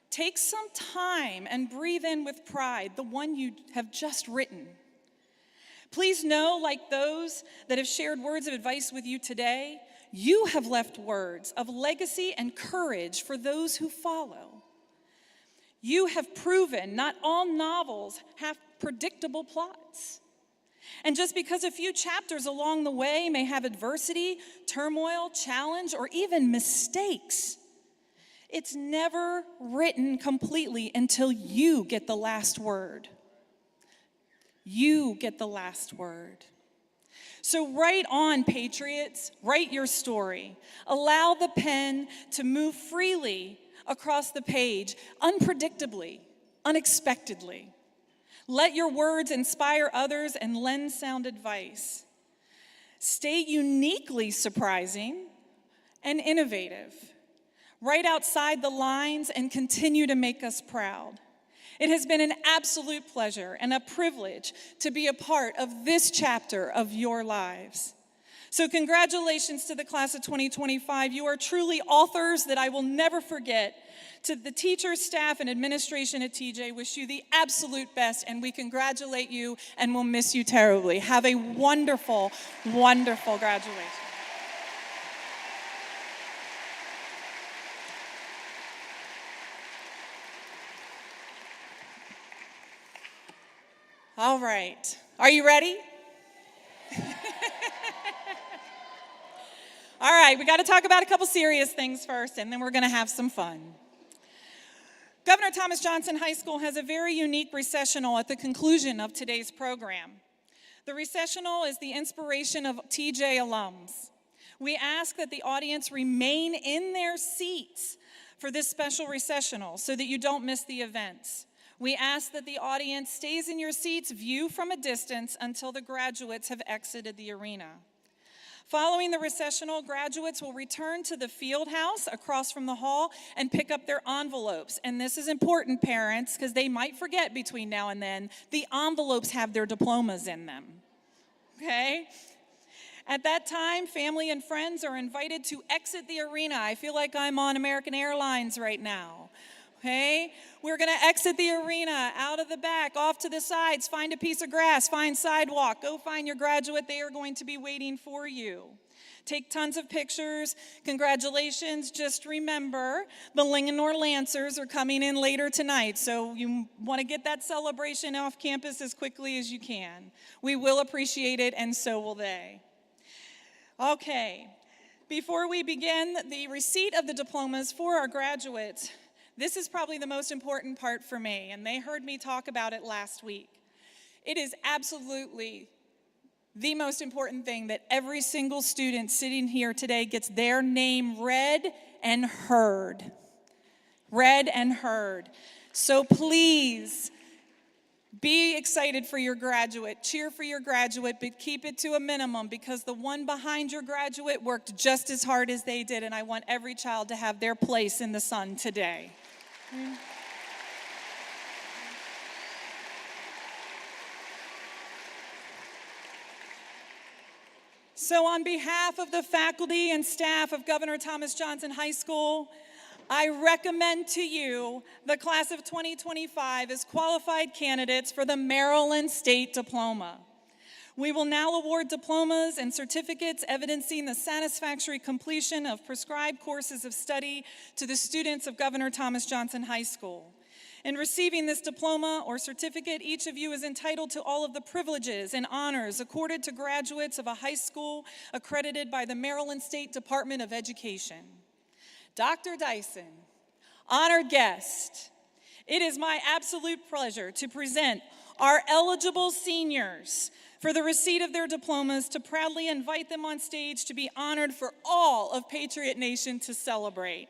take some time and breathe in with pride the one you have just written. Please know, like those that have shared words of advice with you today, you have left words of legacy and courage for those who follow. You have proven not all novels have predictable plots. And just because a few chapters along the way may have adversity, turmoil, challenge, or even mistakes, it's never written completely until you get the last word. You get the last word. So write on, patriots, write your story. Allow the pen to move freely across the page, unpredictably, unexpectedly. Let your words inspire others and lend sound advice. Stay uniquely surprising and innovative. Write outside the lines and continue to make us proud. It has been an absolute pleasure and a privilege to be a part of this chapter of your lives. So congratulations to the class of 2025. You are truly authors that I will never forget. To the teachers, staff, and administration at TJ, wish you the absolute best, and we congratulate you, and we'll miss you terribly. Have a wonderful, wonderful graduation. All right, are you ready? All right, we got to talk about a couple serious things first, and then we're going to have some fun. Governor Thomas Johnson High School has a very unique recessional at the conclusion of today's program. The recessional is the inspiration of TJ alums. We ask that the audience remain in their seats for this special recessional so that you don't miss the events. We ask that the audience stays in your seats, view from a distance until the graduates have exited the arena. Following the recessional, graduates will return to the field house across from the hall and pick up their envelopes. And this is important, parents, because they might forget between now and then, the envelopes have their diplomas in them, okay? At that time, family and friends are invited to exit the arena. I feel like I'm on American Airlines right now. Okay? We're going to exit the arena, out of the back, off to the sides, find a piece of grass, find sidewalk, go find your graduate. They are going to be waiting for you. Take tons of pictures. Congratulations. Just remember, the Linganore Lancers are coming in later tonight, so you want to get that celebration off campus as quickly as you can. We will appreciate it, and so will they. Okay. Before we begin the receipt of the diplomas for our graduates, this is probably the most important part for me, and they heard me talk about it last week. It is absolutely the most important thing that every single student sitting here today gets their name read and heard. Read and heard. So please be excited for your graduate, cheer for your graduate, but keep it to a minimum because the one behind your graduate worked just as hard as they did, and I want every child to have their place in the sun today. So on behalf of the faculty and staff of Governor Thomas Johnson High School, I recommend to you the class of 2025 as qualified candidates for the Maryland State Diploma. We will now award diplomas and certificates evidencing the satisfactory completion of prescribed courses of study to the students of Governor Thomas Johnson High School. In receiving this diploma or certificate, each of you is entitled to all of the privileges and honors accorded to graduates of a high school accredited by the Maryland State Department of Education. Dr. Dyson, honored guest, it is my absolute pleasure to present our eligible seniors for the receipt of their diplomas, to proudly invite them on stage to be honored for all of Patriot Nation to celebrate.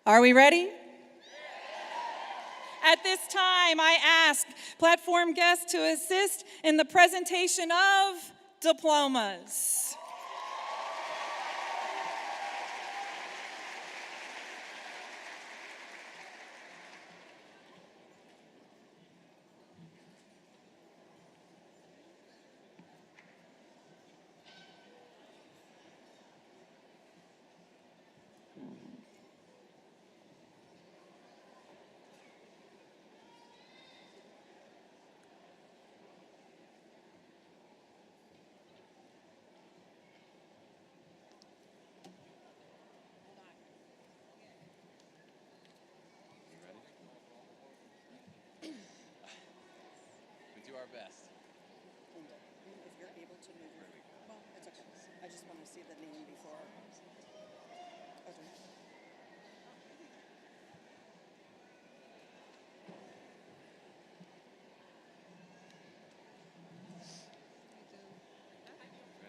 Are we ready? At this time, I ask platform guests to assist in the presentation of diplomas. Best. If you're able to move your, well, it's okay. I just want to see the name before. Okay.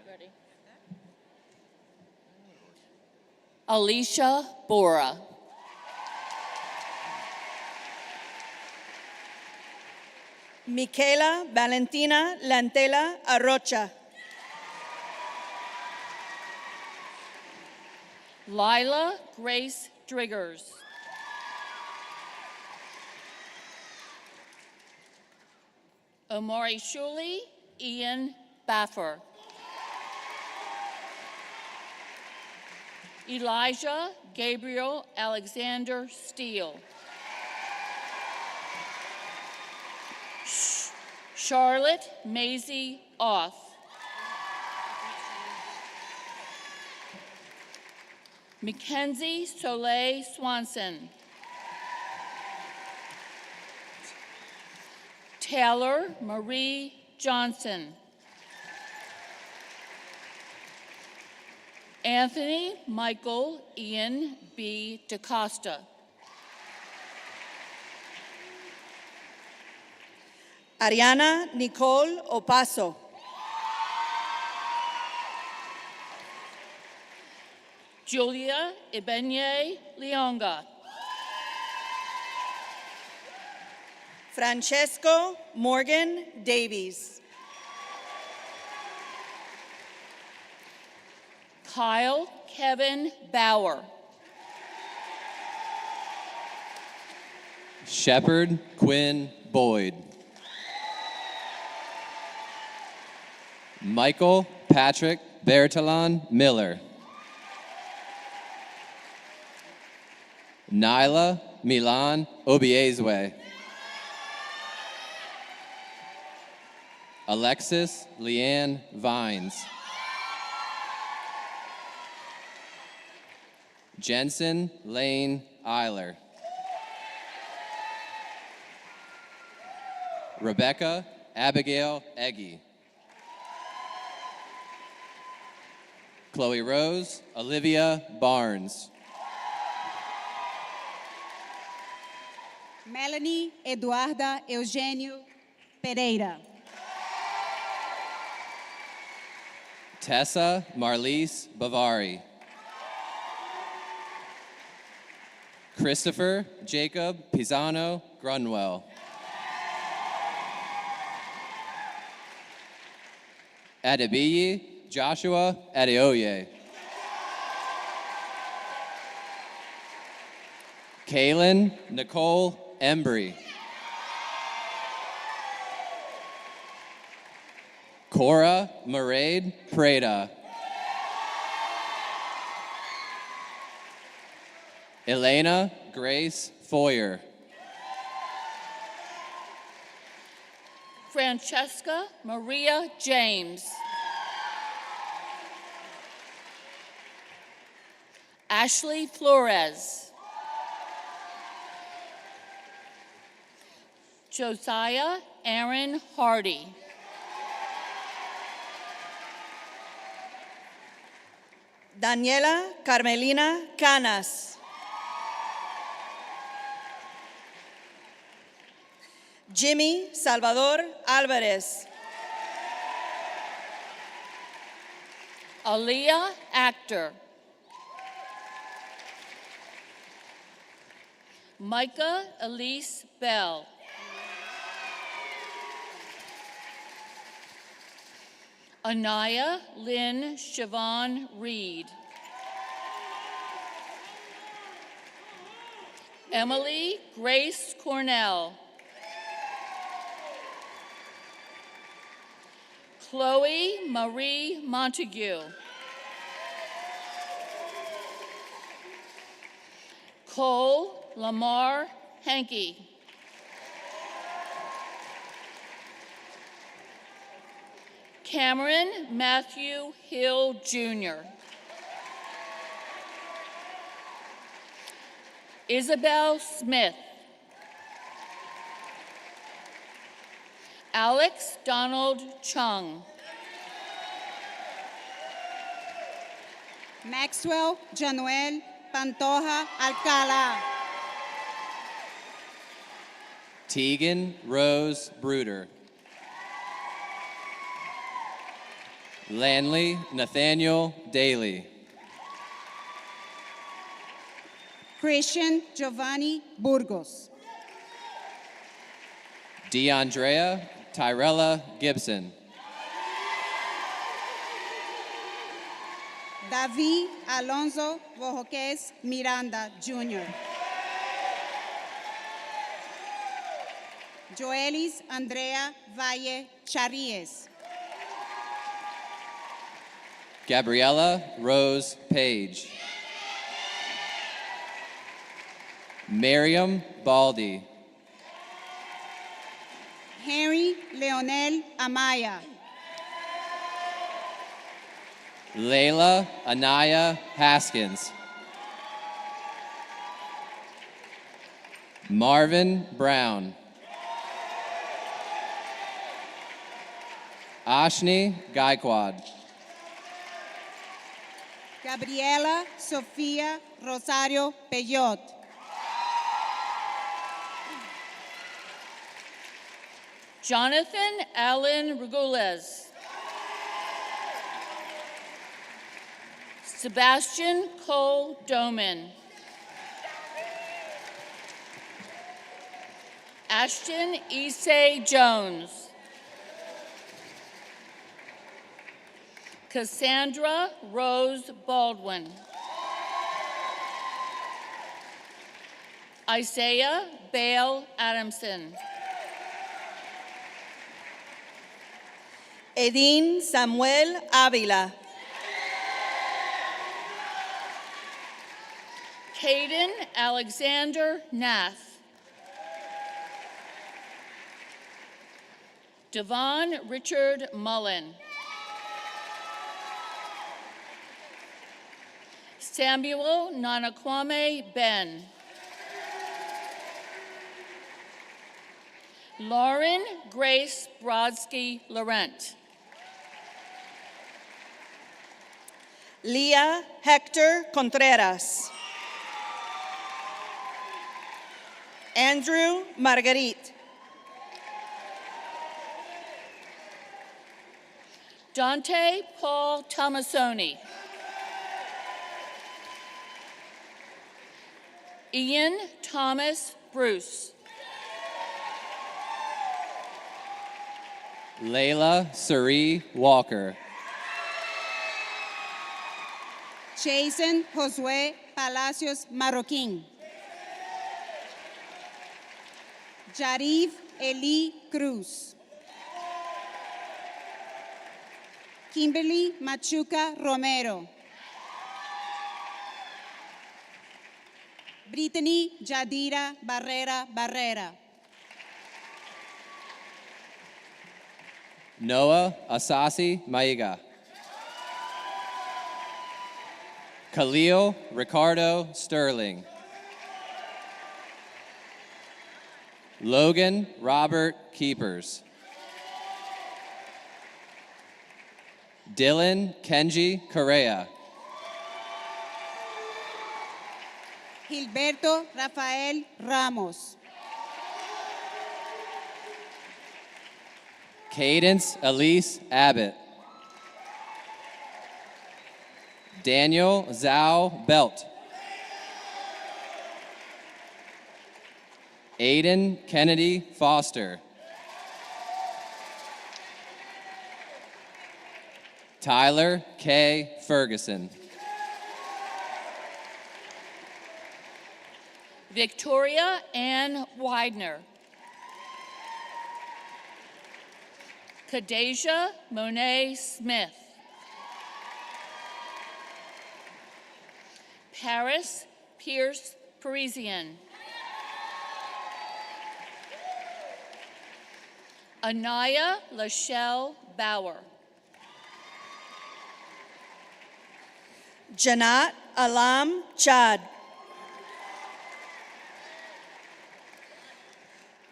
Ready? Alicia Bora. Michaela Valentina Lantela Arrocha. Lila Grace Driggers. Omari Shuley Ian Baffer. Elijah Gabriel Alexander Steele. Charlotte Maisie Oth. Mackenzie Soleil Swanson. Taylor Marie Johnson. Anthony Michael Ian B. DaCosta. Ariana Nicole Opaso. Julia Ibenye Leonga. Francesco Morgan Davies. Kyle Kevin Bauer. Shepard Quinn Boyd. Michael Patrick Bertalon Miller. Nyla Milan Obiezwe. Alexis Leanne Vines. Jensen Lane Eiler. Rebecca Abigail Eggy. Chloe Rose Olivia Barnes. Melanie Eduarda Eugênio Pereira. Tessa Marlise Bavari. Christopher Jacob Pisano Grunwell. Adebiyi Joshua Adeoye. Kaylin Nicole Embry. Cora Maraid Prada. Elena Grace Foyer. Francesca Maria James. Ashley Flores. Josiah Aaron Hardy. Daniela Carmelina Canas. Jimmy Salvador Alvarez. Aaliyah Actor. Micah Elise Bell. Anaya Lynn Siobhan Reed. Emily Grace Cornell. Chloe Marie Montague. Cole Lamar Hankey. Cameron Matthew Hill Jr. Isabel Smith. Alex Donald Chung. Maxwell Januel Pantoja Alcala. Tegan Rose Bruder. Lanley Nathaniel Daly. Christian Giovanni Burgos. DeAndrea Tyrella Gibson. David Alonso Bojoques Miranda Jr. Joelis Andrea Valle Charries. Gabriella Rose Page. Miriam Baldy. Henry Leonel Amaya. Layla Anaya Haskins. Marvin Brown. Ashni Gaikwad. Gabriela Sofia Rosario Peyot. Jonathan Allen Regulez. Sebastian Cole Doman. Ashton Issei Jones. Cassandra Rose Baldwin. Isaiah Bale Adamson. Edín Samuel Ávila. Caden Alexander Nath. Devon Richard Mullen. Samuel Nanakwame Ben. Lauren Grace Brodsky Laurent. Leah Hector Contreras. Andrew Marguerite. Dante Paul Tomasoni. Ian Thomas Bruce. Layla Suri Walker. Jason Josué Palacios Marroquín. Yarif Eli Cruz. Kimberly Machuca Romero. Brittany Yadira Barrera Barrera. Noah Asasi Maiga. Khalil Ricardo Sterling. Logan Robert Keepers. Dylan Kenji Correa. Gilberto Rafael Ramos. Cadence Elise Abbott. Daniel Zhao Belt. Aiden Kennedy Foster. Tyler K. Ferguson. Victoria Ann Widener. Kadeja Monet Smith. Paris Pierce Parisian. Anaya Lachelle Bauer. Janat Alam Chad.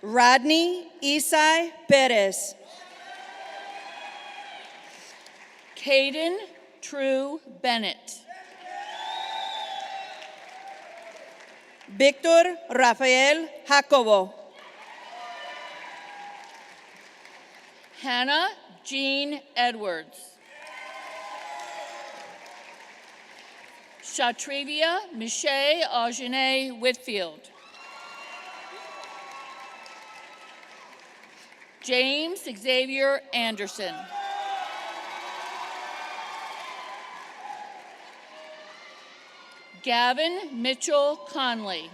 Rodney Isai Perez. Caden True Bennett. Victor Rafael Jacobo. Hannah Jean Edwards. Shatrivia Michelle Augene Whitfield. James Xavier Anderson. Gavin Mitchell Conley.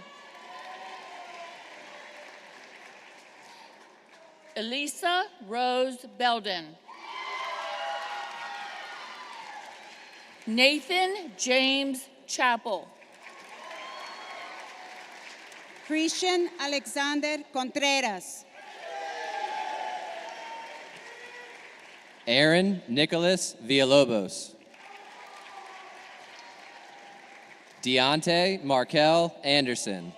Elisa Rose Belden. Nathan James Chappell. Christian Alexander Contreras. Aaron Nicholas Villalobos. Deontay Markel Anderson.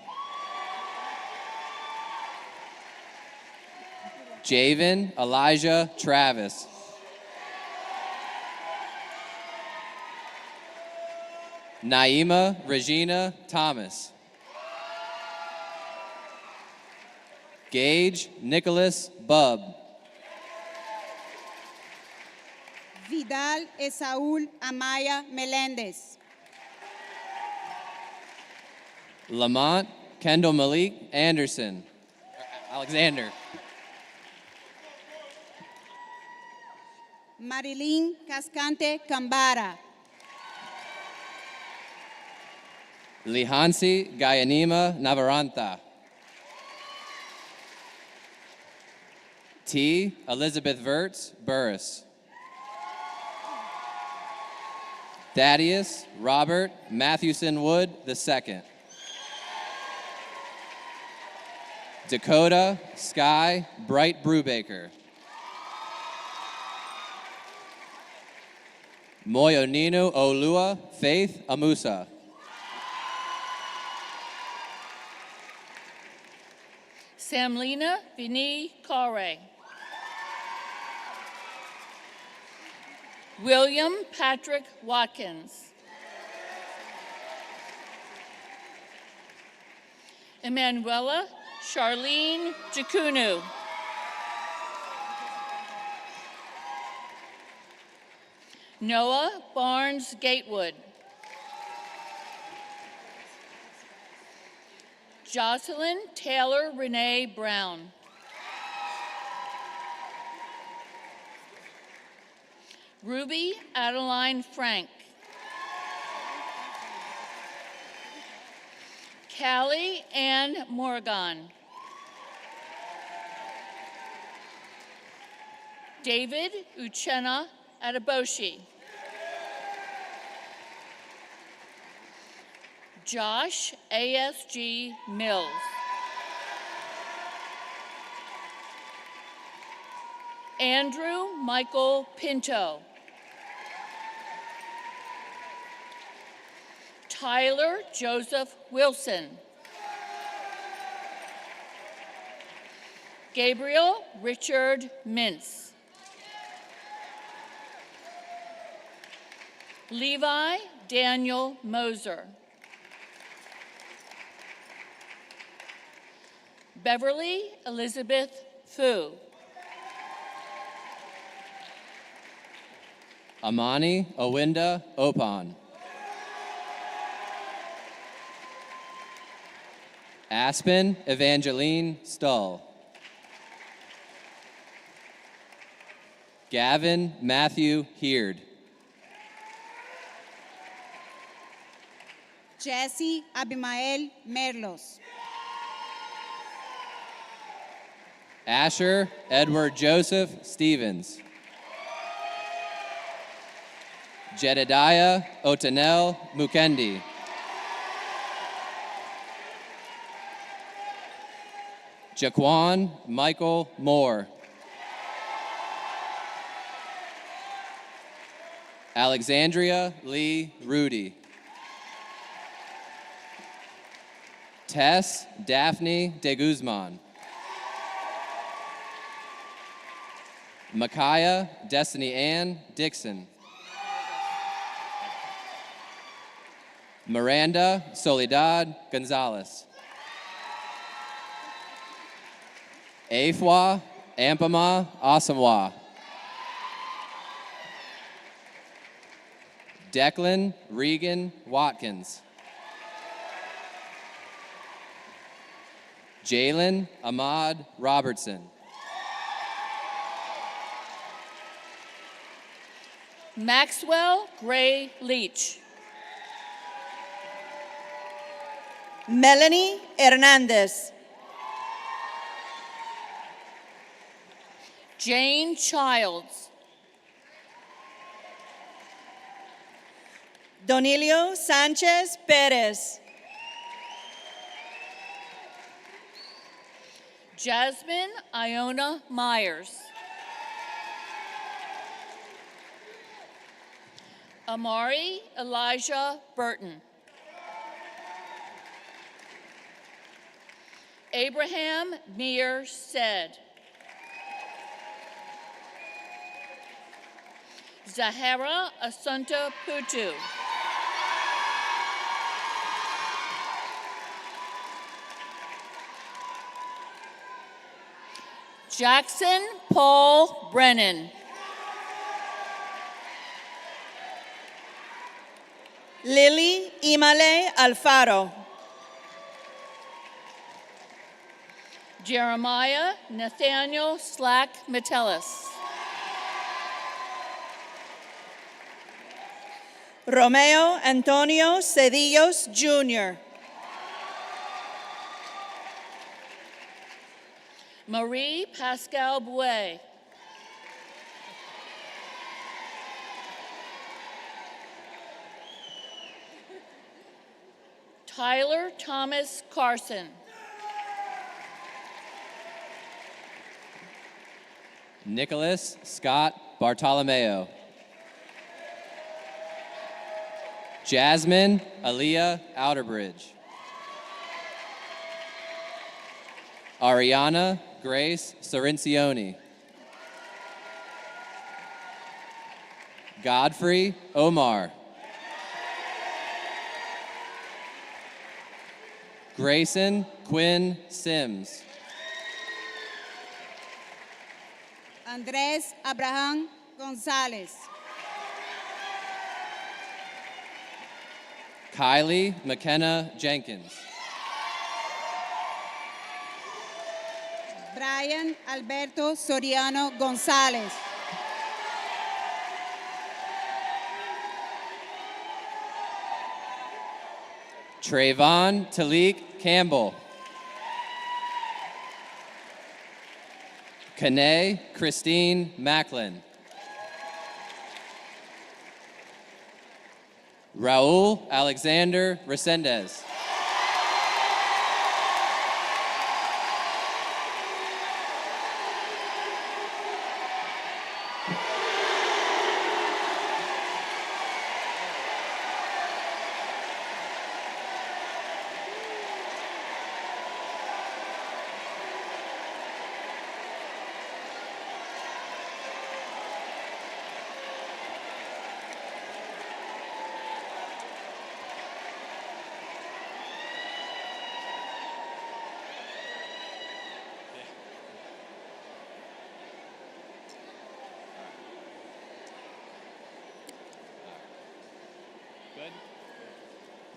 Javen Elijah Travis. Naima Regina Thomas. Gage Nicholas Bubb. Vidal Esaúl Amaya Meléndez. Lamont Kendall Malik Anderson. Alexander. Marilyn Cascante Cambara. Lihansi Gayanima Navaranta. T. Elizabeth Verts Burris. Thaddeus Robert Matthewson Wood II. Dakota Sky Bright Brubaker. Moyoninu Olua Faith Amusa. Samlina Vini Kare. William Patrick Watkins. Emanuela Charlene Jakunu. Noah Barnes Gatewood. Jocelyn Taylor Renee Brown. Ruby Adeline Frank. Callie Ann Morgan. David Uchenna Adeboshi. Josh ASG Mills. Andrew Michael Pinto. Tyler Joseph Wilson. Gabriel Richard Mintz. Levi Daniel Moser. Beverly Elizabeth Fu. Amani Owinda Opan. Aspen Evangeline Stull. Gavin Matthew Heard. Jesse Abimael Merlos. Asher Edward Joseph Stevens. Jedediah Otanel Mukendi. Jaquan Michael Moore. Alexandria Lee Rudy. Tess Daphne de Guzman. Micaiah Destiny Ann Dixon. Miranda Soledad Gonzalez. Afwa Ampama Asamoah. Declan Regan Watkins. Jalen Ahmad Robertson. Maxwell Gray Leach. Melanie Hernandez. Jane Childs. Donilio Sanchez Perez. Jasmine Iona Myers. Amari Elijah Burton. Abraham Mir Said. Zahara Asunta Putu. Jackson Paul Brennan. Lily Imale Alfaro. Jeremiah Nathaniel Slack Metellus. Romeo Antonio Cedillos Jr. Marie Pascal Bouet. Tyler Thomas Carson. Nicholas Scott Bartolomeo. Jasmine Aaliyah Outerbridge. Ariana Grace Cerencioni. Godfrey Omar. Grayson Quinn Sims. Andrés Abraham González. Kylie McKenna Jenkins. Brian Alberto Soriano González. Trayvon Talik Campbell. Kanae Christine Macklin. Raul Alexander Resendez.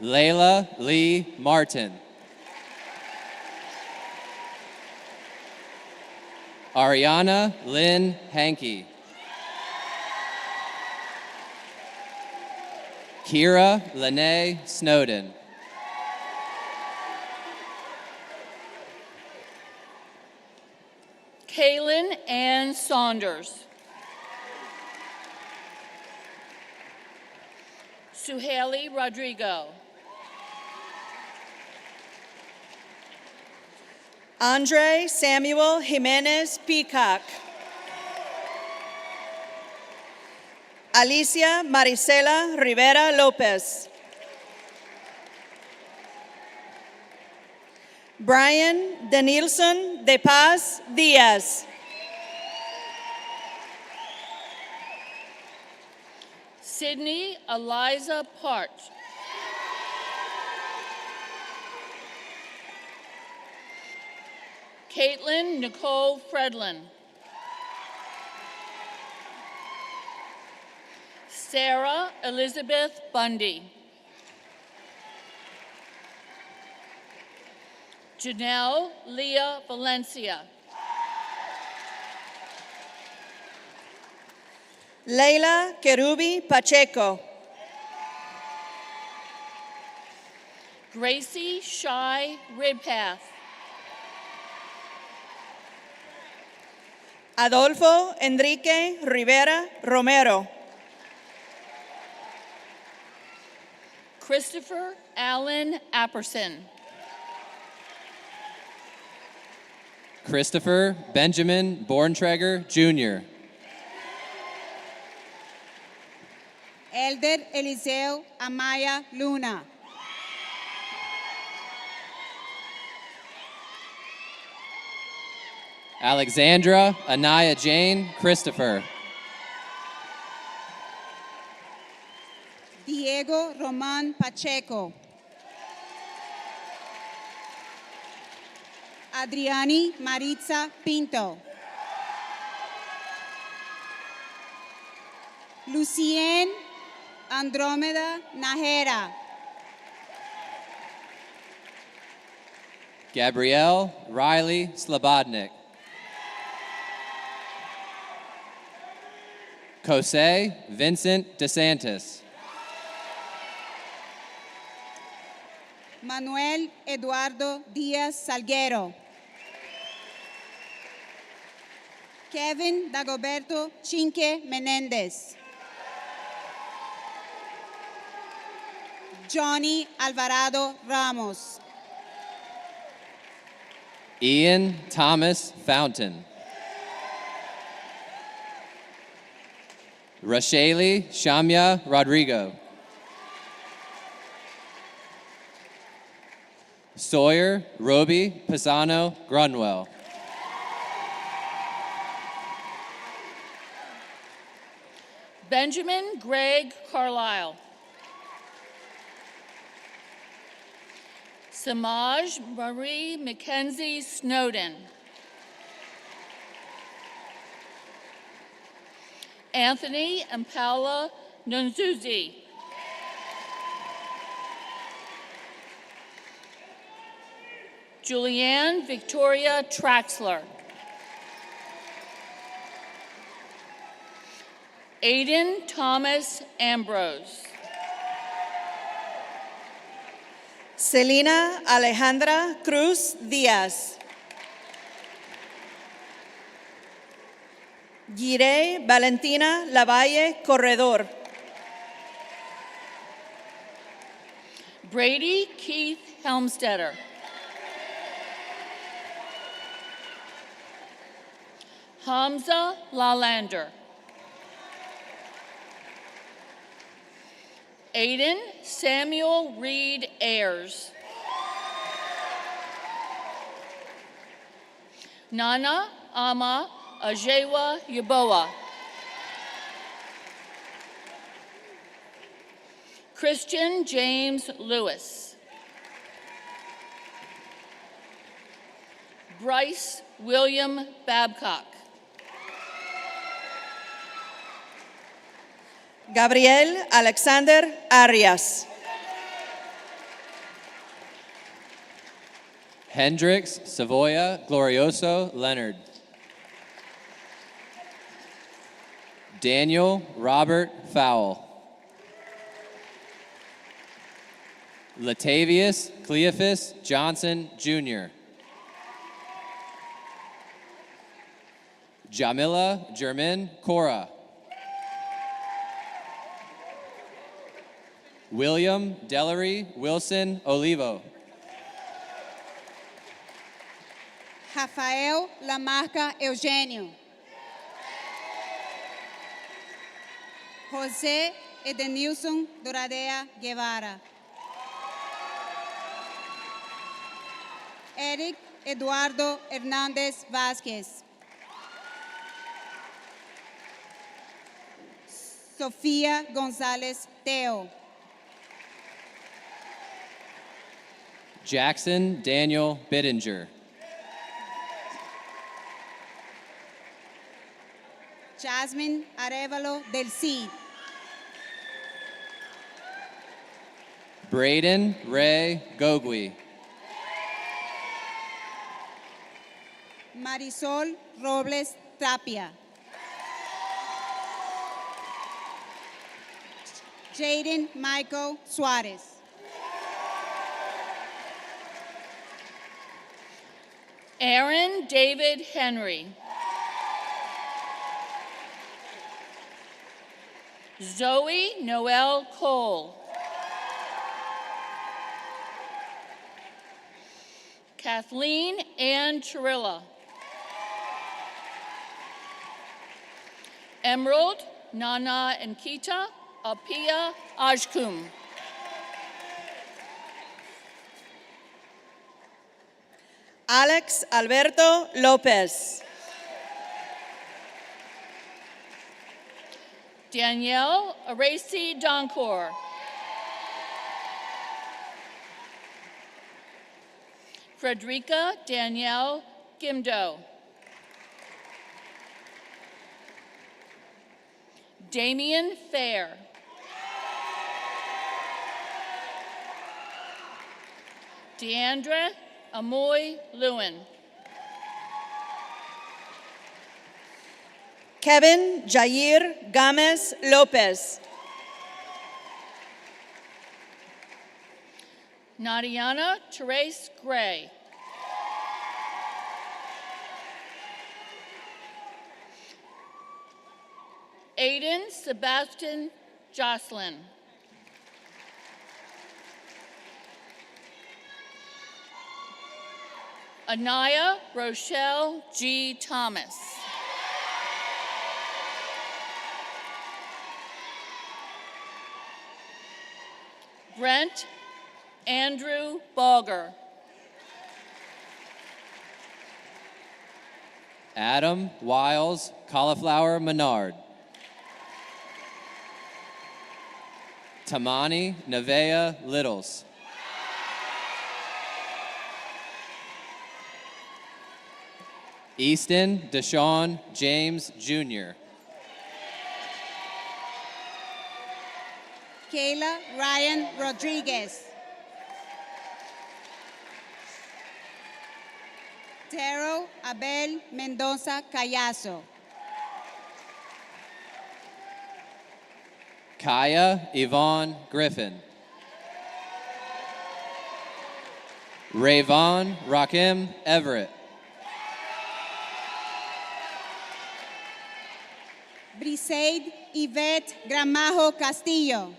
Layla Lee Martin. Ariana Lynn Hankey. Kira Lene Snowden. Kaylin Ann Saunders. Suhaili Rodrigo. Andre Samuel Jimenez Peacock. Alicia Maricela Rivera Lopez. Brian Denilson de Paz Diaz. Sydney Eliza Part. Caitlin Nicole Fredlin. Sarah Elizabeth Bundy. Janelle Leah Valencia. Leila Kerubi Pacheco. Gracie Shy Ribpath. Adolfo Enrique Rivera Romero. Christopher Allen Apperson. Christopher Benjamin Borntreger Jr. Elder Eliseo Amaya Luna. Alexandra Anaya Jane Christopher. Diego Roman Pacheco. Adriani Maritza Pinto. Lucien Andromeda Najera. Gabrielle Riley Slobodnik. Jose Vincent DeSantis. Manuel Eduardo Díaz Salguero. Kevin Dagoberto Chinque Menéndez. Johnny Alvarado Ramos. Ian Thomas Fountain. Rashayli Shamya Rodrigo. Sawyer Roby Pisano Grunwell. Benjamin Greg Carlisle. Samaj Marie Mackenzie Snowden. Anthony and Paula Nunzuzi. Julianne Victoria Traxler. Aiden Thomas Ambrose. Selena Alejandra Cruz Diaz. Gire Valentina Lavalle Corredor. Brady Keith Helmstetter. Hamza Lalander. Aiden Samuel Reed Ayers. Nana Ama Ajewa Yaboa. Christian James Lewis. Bryce William Babcock. Gabriel Alexander Arias. Hendrix Savoya Glorioso Leonard. Daniel Robert Fowle. Latavius Cleophas Johnson Jr. Jamila Jermin Cora. William Dellery Wilson Olivo. Rafael Lamarca Eugenio. José Edenilson Doradea Guevara. Eric Eduardo Hernández Vázquez. Sofía González Teo. Jackson Daniel Bittinger. Jasmine Arevalo del Cid. Braden Ray Gogui. Marisol Robles Tapia. Jaden Michael Suarez. Aaron David Henry. Zoe Noel Cole. Kathleen Ann Chirilla. Emerald Nana Nkita Apia Ajkum. Alex Alberto Lopez. Danielle Aracy Doncor. Frederica Danielle Gimdo. Damian Fair. Deandra Amoy Lewin. Kevin Jair Gomez Lopez. Nadiana Therese Gray. Aiden Sebastian Jocelyn. Anaya Rochelle G. Thomas. Brent Andrew Balger. Adam Wiles Cauliflower Menard. Tamani Nevea Littles. Easton Deshaun James Jr. Kayla Ryan Rodriguez. Tero Abel Mendoza Callazo. Kaya Yvonne Griffin. Rayvon Rakim Everett. Briseid Yvette Gramajo Castillo.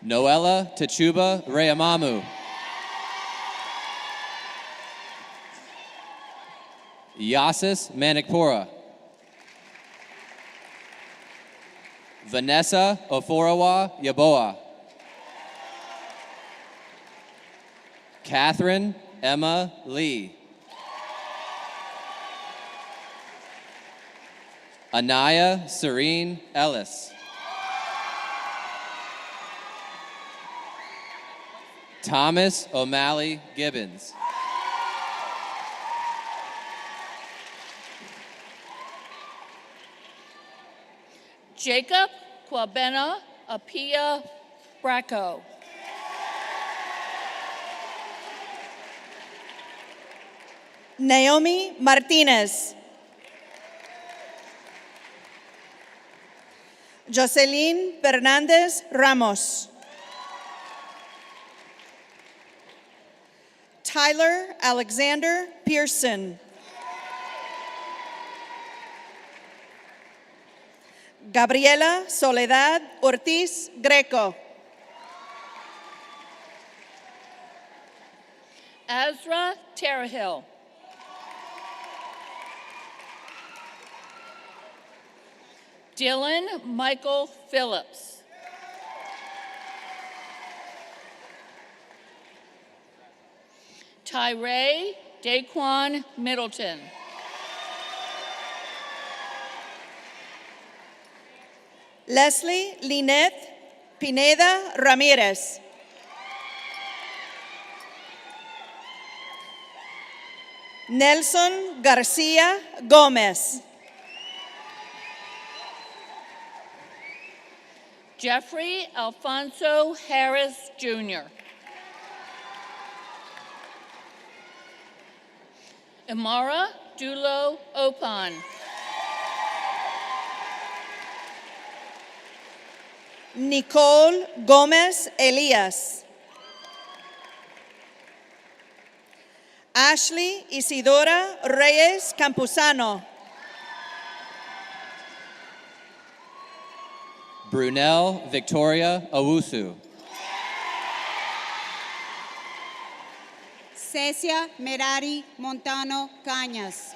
Noella Tachuba Rayamamu. Yasis Manikpura. Vanessa Oforowa Yaboa. Catherine Emma Lee. Anaya Serene Ellis. Thomas O'Malley Gibbons. Jacob Kwabena Apia Bracco. Naomi Martinez. Jocelyn Fernandez Ramos. Tyler Alexander Pearson. Gabriela Soledad Ortiz Greco. Azra Terrahill. Dylan Michael Phillips. Tyree Daquan Middleton. Leslie Lynette Pineda Ramirez. Nelson Garcia Gomez. Jeffrey Alfonso Harris Jr. Imara Dulo Opan. Nicole Gomez Elias. Ashley Isidora Reyes Campuzano. Brunel Victoria Owusu. Cecia Merari Montano Cañas.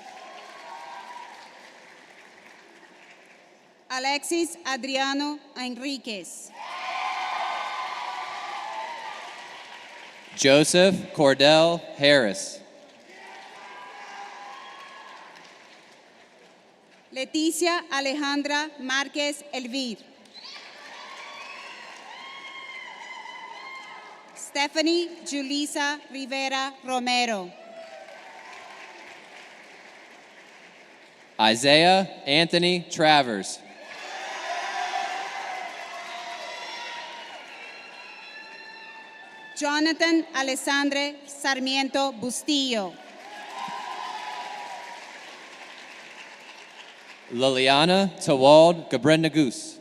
Alexis Adriano Enriquez. Joseph Cordell Harris. Leticia Alejandra Márquez Elvir. Stephanie Julisa Rivera Romero. Isaiah Anthony Travers. Jonathan Alessandre Sarmiento Bustillo. Liliana Tawald Gabrendagus.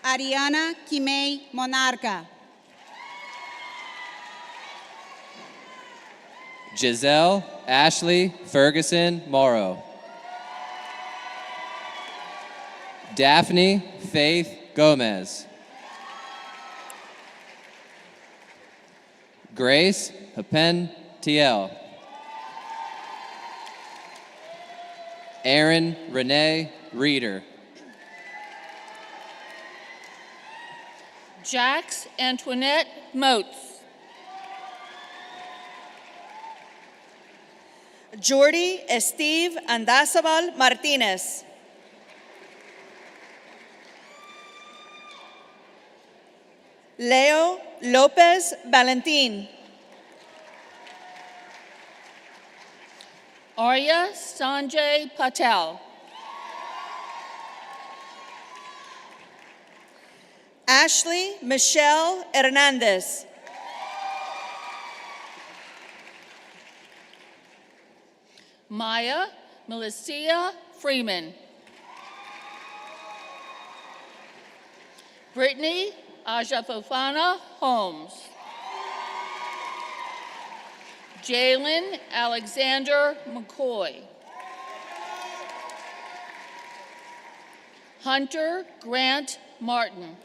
Ariana Quimei Monarca. Giselle Ashley Ferguson Morrow. Daphne Faith Gomez. Grace Hapen Tiel. Aaron Renee Reeder. Jax Antoinette Moats. Jordi Steve Andazabal Martinez. Leo Lopez Valentin. Arya Sanjay Patel. Ashley Michelle Hernandez. Maya Melissa Freeman. Brittany Ajafofana Holmes. Jalen Alexander McCoy. Hunter Grant Martin.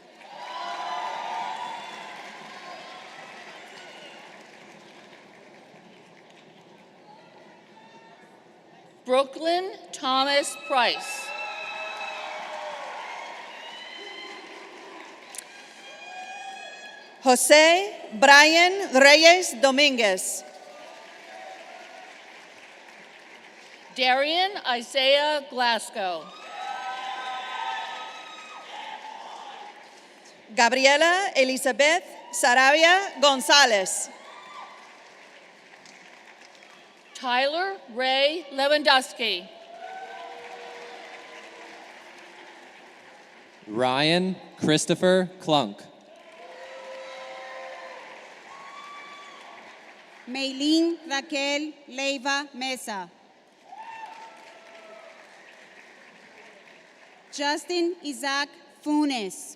Brooklyn Thomas Price. Jose Brian Reyes Dominguez. Darian Isaiah Glasgow. Gabriela Elizabeth Sarabia Gonzalez. Tyler Ray Lewandowski. Ryan Christopher Clunk. Maylene Raquel Leiva Mesa. Justin Isaac Funes.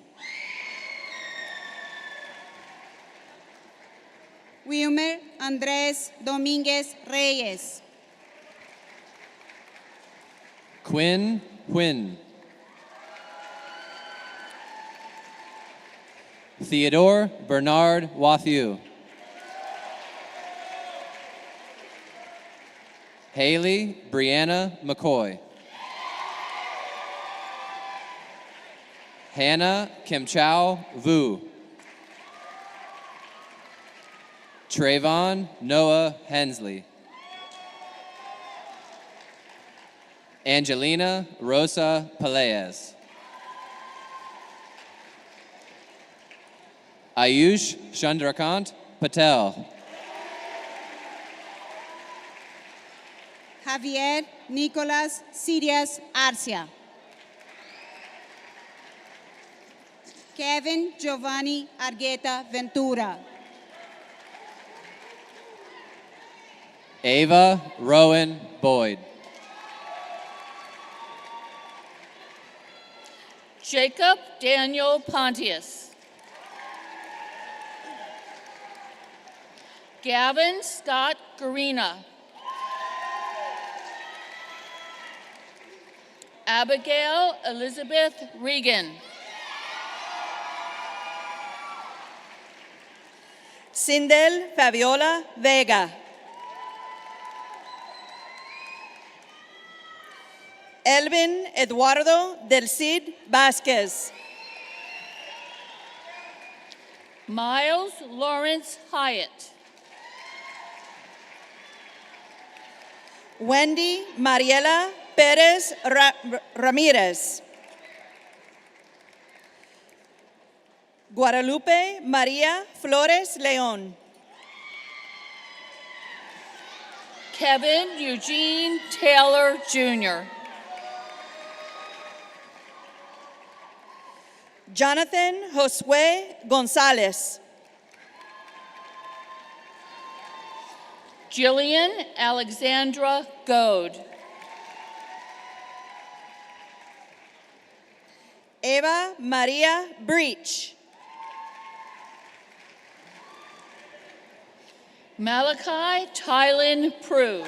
Wilmer Andrés Domínguez Reyes. Quinn Quinn. Theodore Bernard Wathieu. Haley Brianna McCoy. Hannah Kim Chow Vu. Trayvon Noah Hensley. Angelina Rosa Peleas. Ayush Chandrakant Patel. Javier Nicolás Sirias Arcia. Kevin Giovanni Argueta Ventura. Ava Rowan Boyd. Jacob Daniel Pontius. Gavin Scott Garina. Abigail Elizabeth Regan. Sindel Fabiola Vega. Elvin Eduardo Del Cid Vázquez. Miles Lawrence Hyatt. Wendy Mariela Perez Ramirez. Guadalupe María Flores León. Kevin Eugene Taylor Jr. Jonathan Josue Gonzalez. Jillian Alexandra Goad. Eva Maria Breach. Malachi Tylen Prue.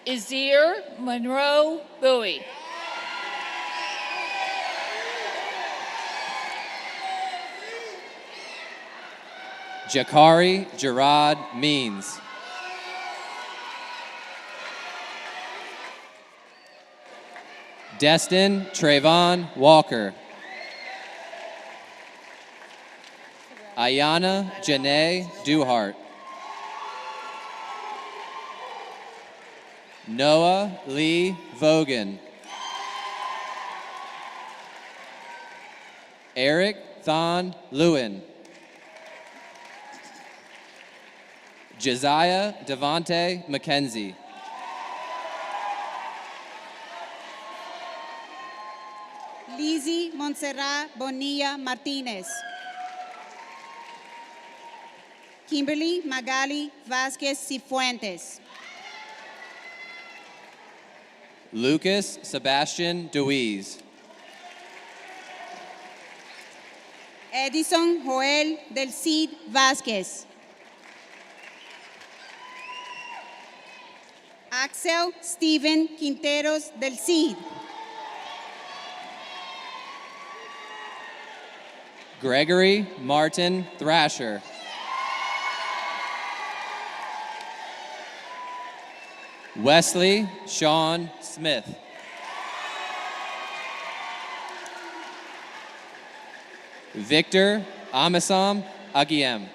Izir Monroe Bowie. Jakari Gerard Means. Destin Trayvon Walker. Ayana Janae Duhart. Noah Lee Vogan. Eric Thon Lewin. Josiah Devonte McKenzie. Lizzie Montserrat Bonilla Martinez. Kimberly Magali Vasquez Cifuentes. Lucas Sebastian Deweese. Edison Joel Del Cid Vasquez. Axel Steven Quinteros Del Cid. Gregory Martin Thrasher. Wesley Sean Smith. Victor Amasam Agiem.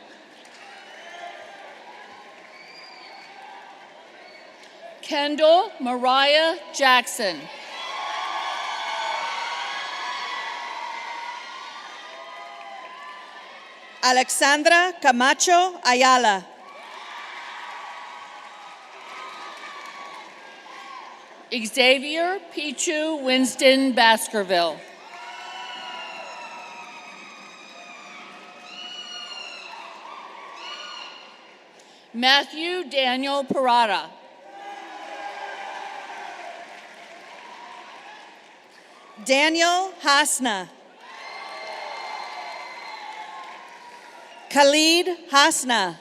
Kendall Mariah Jackson. Alexandra Camacho Ayala. Xavier Pichu Winston Baskerville. Matthew Daniel Parada. Daniel Hasna. Khalid Hasna.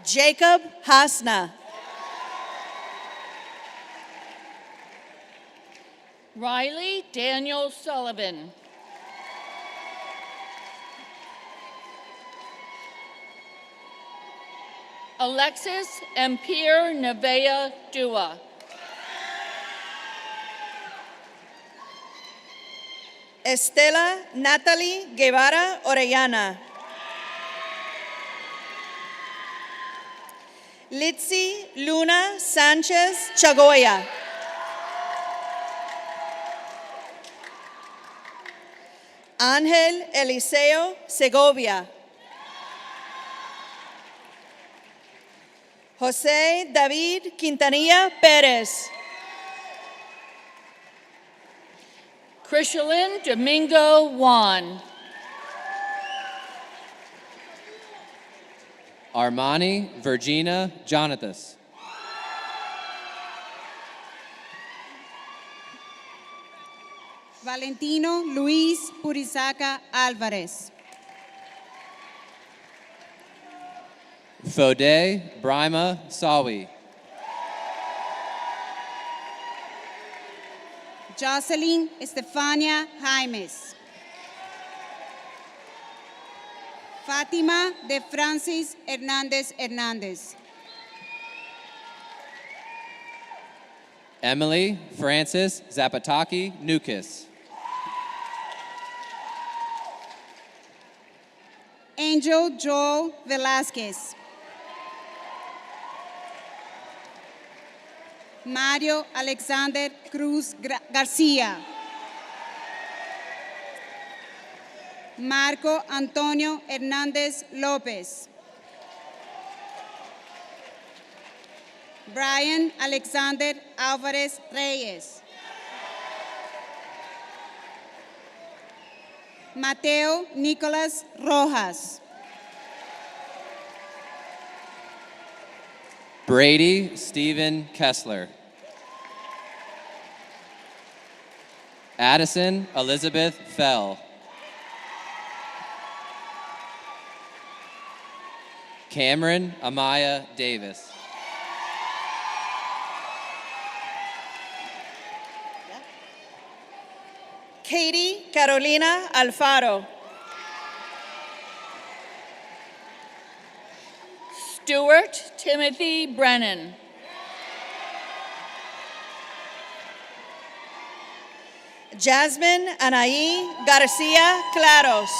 Jacob Hasna. Riley Daniel Sullivan. Alexis Empire Nevea Dua. Estela Natalie Guevara Orellana. Litzy Luna Sanchez Chagoya. Ángel Eliseo Segovia. José David Quintanilla Pérez. Krishalyn Domingo Juan. Armani Virginia Jonathas. Valentino Luis Purizaca Alvarez. Fode Brima Sawi. Jocelyn Estefania Jaimes. Fátima de Francis Hernández Hernández. Emily Francis Zapataki Nukas. Angel Joel Velázquez. Mario Alexander Cruz García. Marco Antonio Hernández López. Brian Alexander Álvarez Reyes. Mateo Nicolás Rojas. Brady Stephen Kessler. Addison Elizabeth Fell. Cameron Amaya Davis. Katie Carolina Alfaro. Stuart Timothy Brennan. Jasmine Anaí Garcia Claros.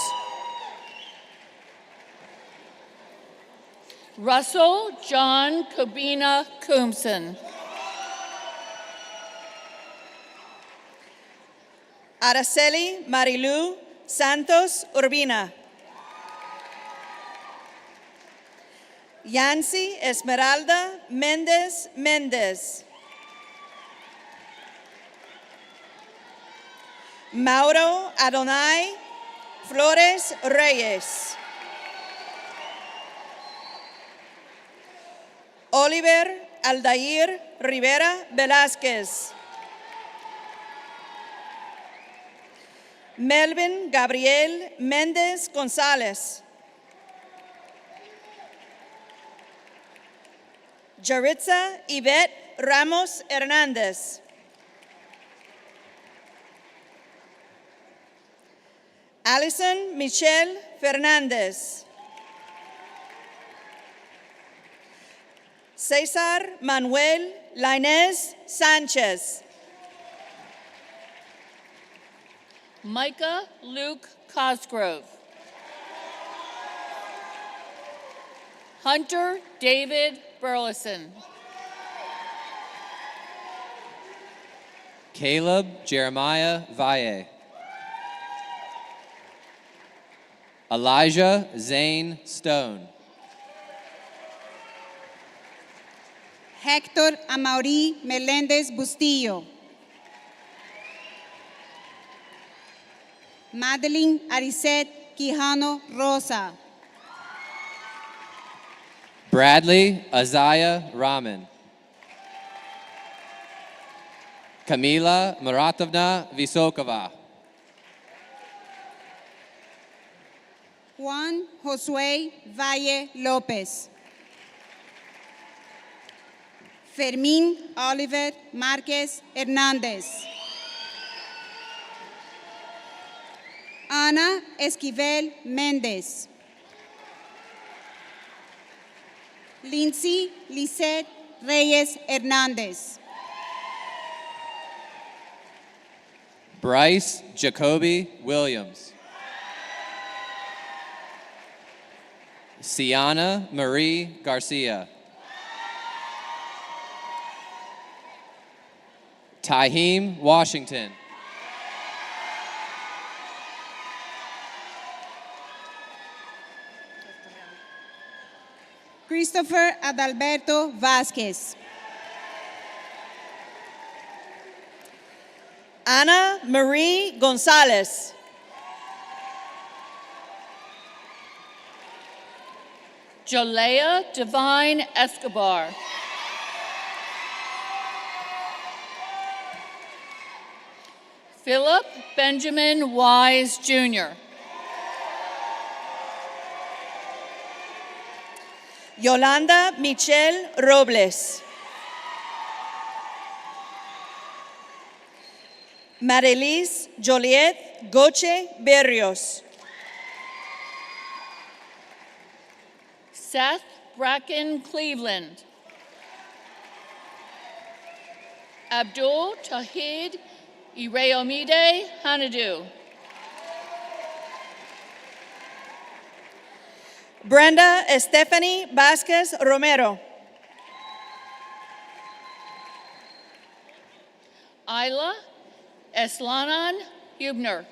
Russell John Kobina Coomson. Araceli Marilu Santos Urbina. Yancy Esmeralda Mendez Mendez. Mauro Adonai Flores Reyes. Oliver Aldair Rivera Velázquez. Melvin Gabriel Méndez González. Jaritza Yvette Ramos Hernández. Alison Michelle Fernández. César Manuel Lainez Sánchez. Micah Luke Cosgrove. Hunter David Burleson. Caleb Jeremiah Valle. Elijah Zane Stone. Héctor Amaury Meléndez Bustillo. Madeline Aricet Quijano Rosa. Bradley Isaiah Rahman. Kamila Maratovna Visokova. Juan Josué Valle López. Fermín Oliver Márquez Hernández. Ana Esquivel Méndez. Lindsay Lisette Reyes Hernández. Bryce Jacoby Williams. Sienna Marie Garcia. Taheem Washington. Christopher Adalberto Vázquez. Ana Marie González. Jalea Divine Escobar. Philip Benjamin Wise Jr. Yolanda Michelle Robles. Marelis Joliet Goche Berrios. Seth Bracken Cleveland. Abdul Tahid Ireomide Hanadu. Brenda Stephanie Vasquez Romero. Isla Eslanan Hubner.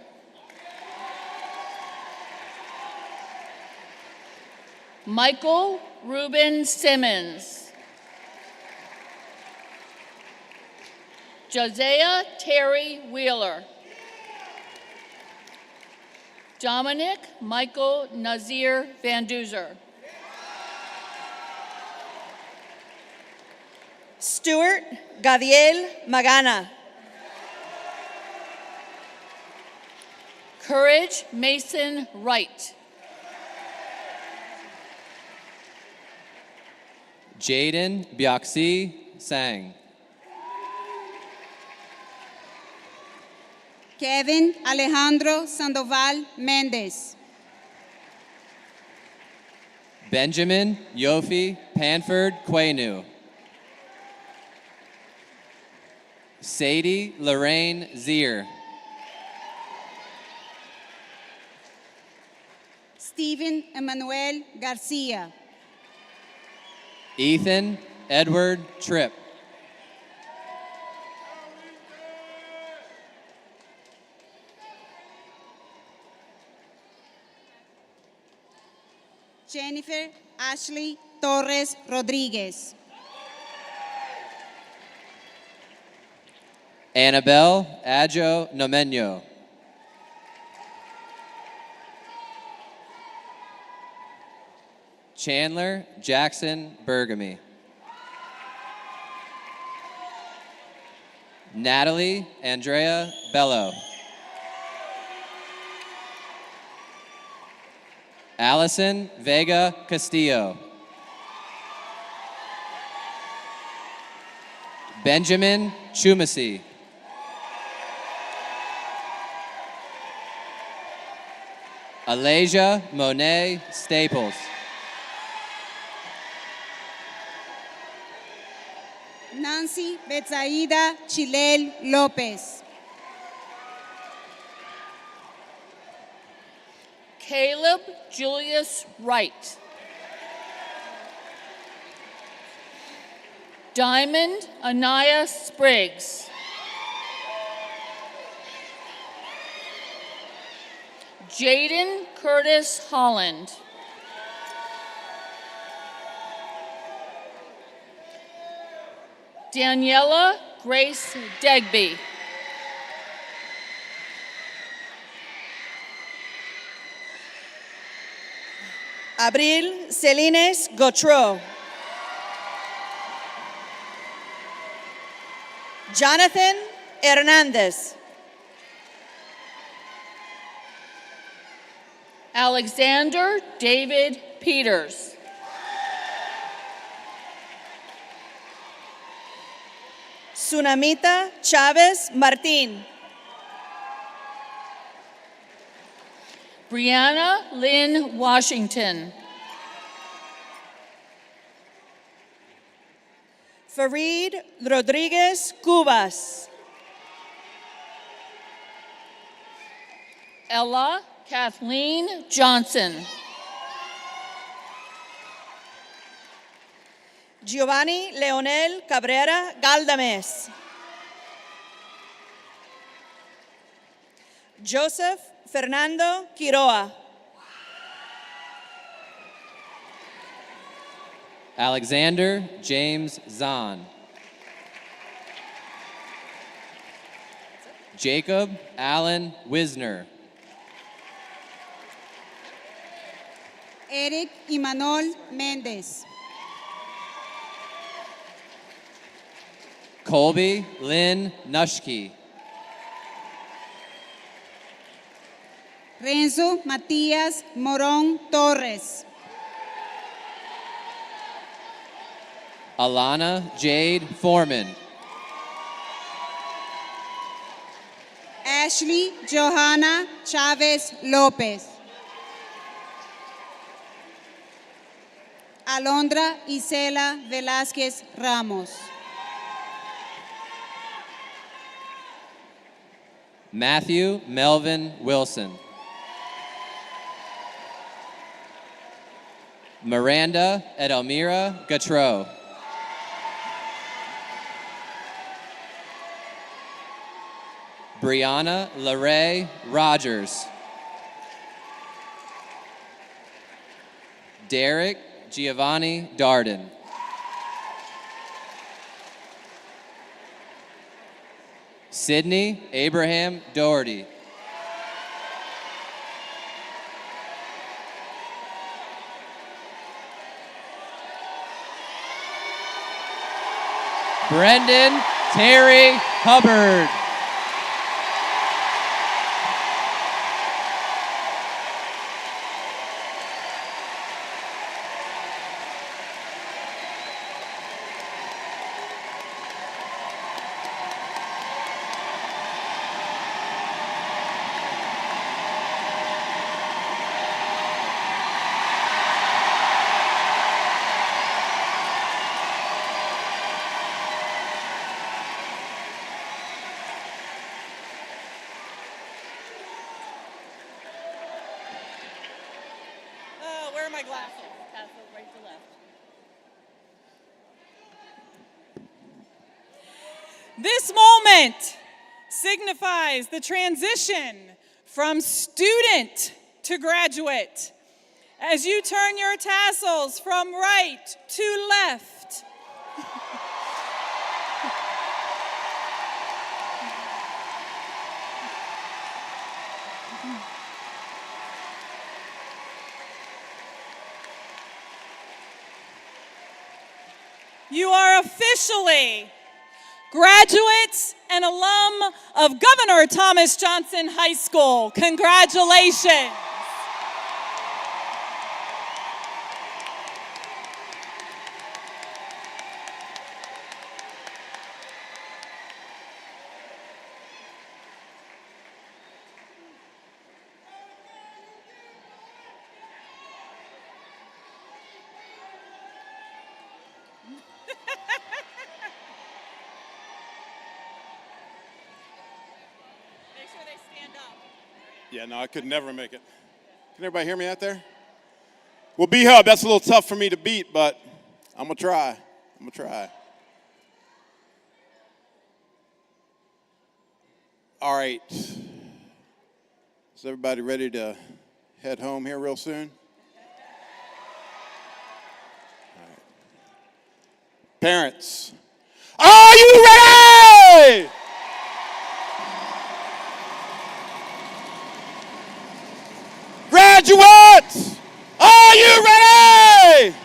Michael Ruben Simmons. Josiah Terry Wheeler. Dominic Michael Nazir Van Duzer. Stuart Gadiel Magana. Courage Mason Wright. Jaden Byaxi Sang. Kevin Alejandro Sandoval Méndez. Benjamin Yofi Panford Quenu. Sadie Lorraine Zier. Stephen Emmanuel Garcia. Ethan Edward Tripp. Jennifer Ashley Torres Rodriguez. Annabelle Adjo Nomenyo. Chandler Jackson Bergamy. Natalie Andrea Bello. Allison Vega Castillo. Benjamin Chumasi. Alasia Monet Staples. Nancy Betsaida Chilel Lopez. Caleb Julius Wright. Diamond Anaya Spriggs. Jaden Curtis Holland. Daniela Grace Degby. Abril Celines Gautreau. Jonathan Hernandez. Alexander David Peters. Sunamita Chavez Martin. Brianna Lynn Washington. Farid Rodriguez Cubas. Ella Kathleen Johnson. Giovanni Leonel Cabrera Galdames. Joseph Fernando Quiroa. Alexander James Zahn. Jacob Allen Wisner. Eric Imanol Mendez. Colby Lynn Nushke. Renzo Matías Morón Torres. Alana Jade Foreman. Ashley Johanna Chavez López. Alondra Isela Velázquez Ramos. Matthew Melvin Wilson. Miranda Edelmira Gautreau. Brianna LaRae Rogers. Derek Giovanni Darden. Sydney Abraham Doherty. Brendan Terry Hubbard. where are my glasses? Pass it right to left. This moment signifies the transition from student to graduate. As you turn your tassels from right to left. You are officially graduates and alum of Governor Thomas Johnson High School. Congratulations. Make sure they stand up. Yeah, no, I could never make it. Can everybody hear me out there? Well, B-Hub, that's a little tough for me to beat, but I'm going to try. I'm going to try. All right. Is everybody ready to head home here real soon? All right. Parents, are you ready? Graduates, are you ready?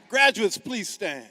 Graduates, please stand.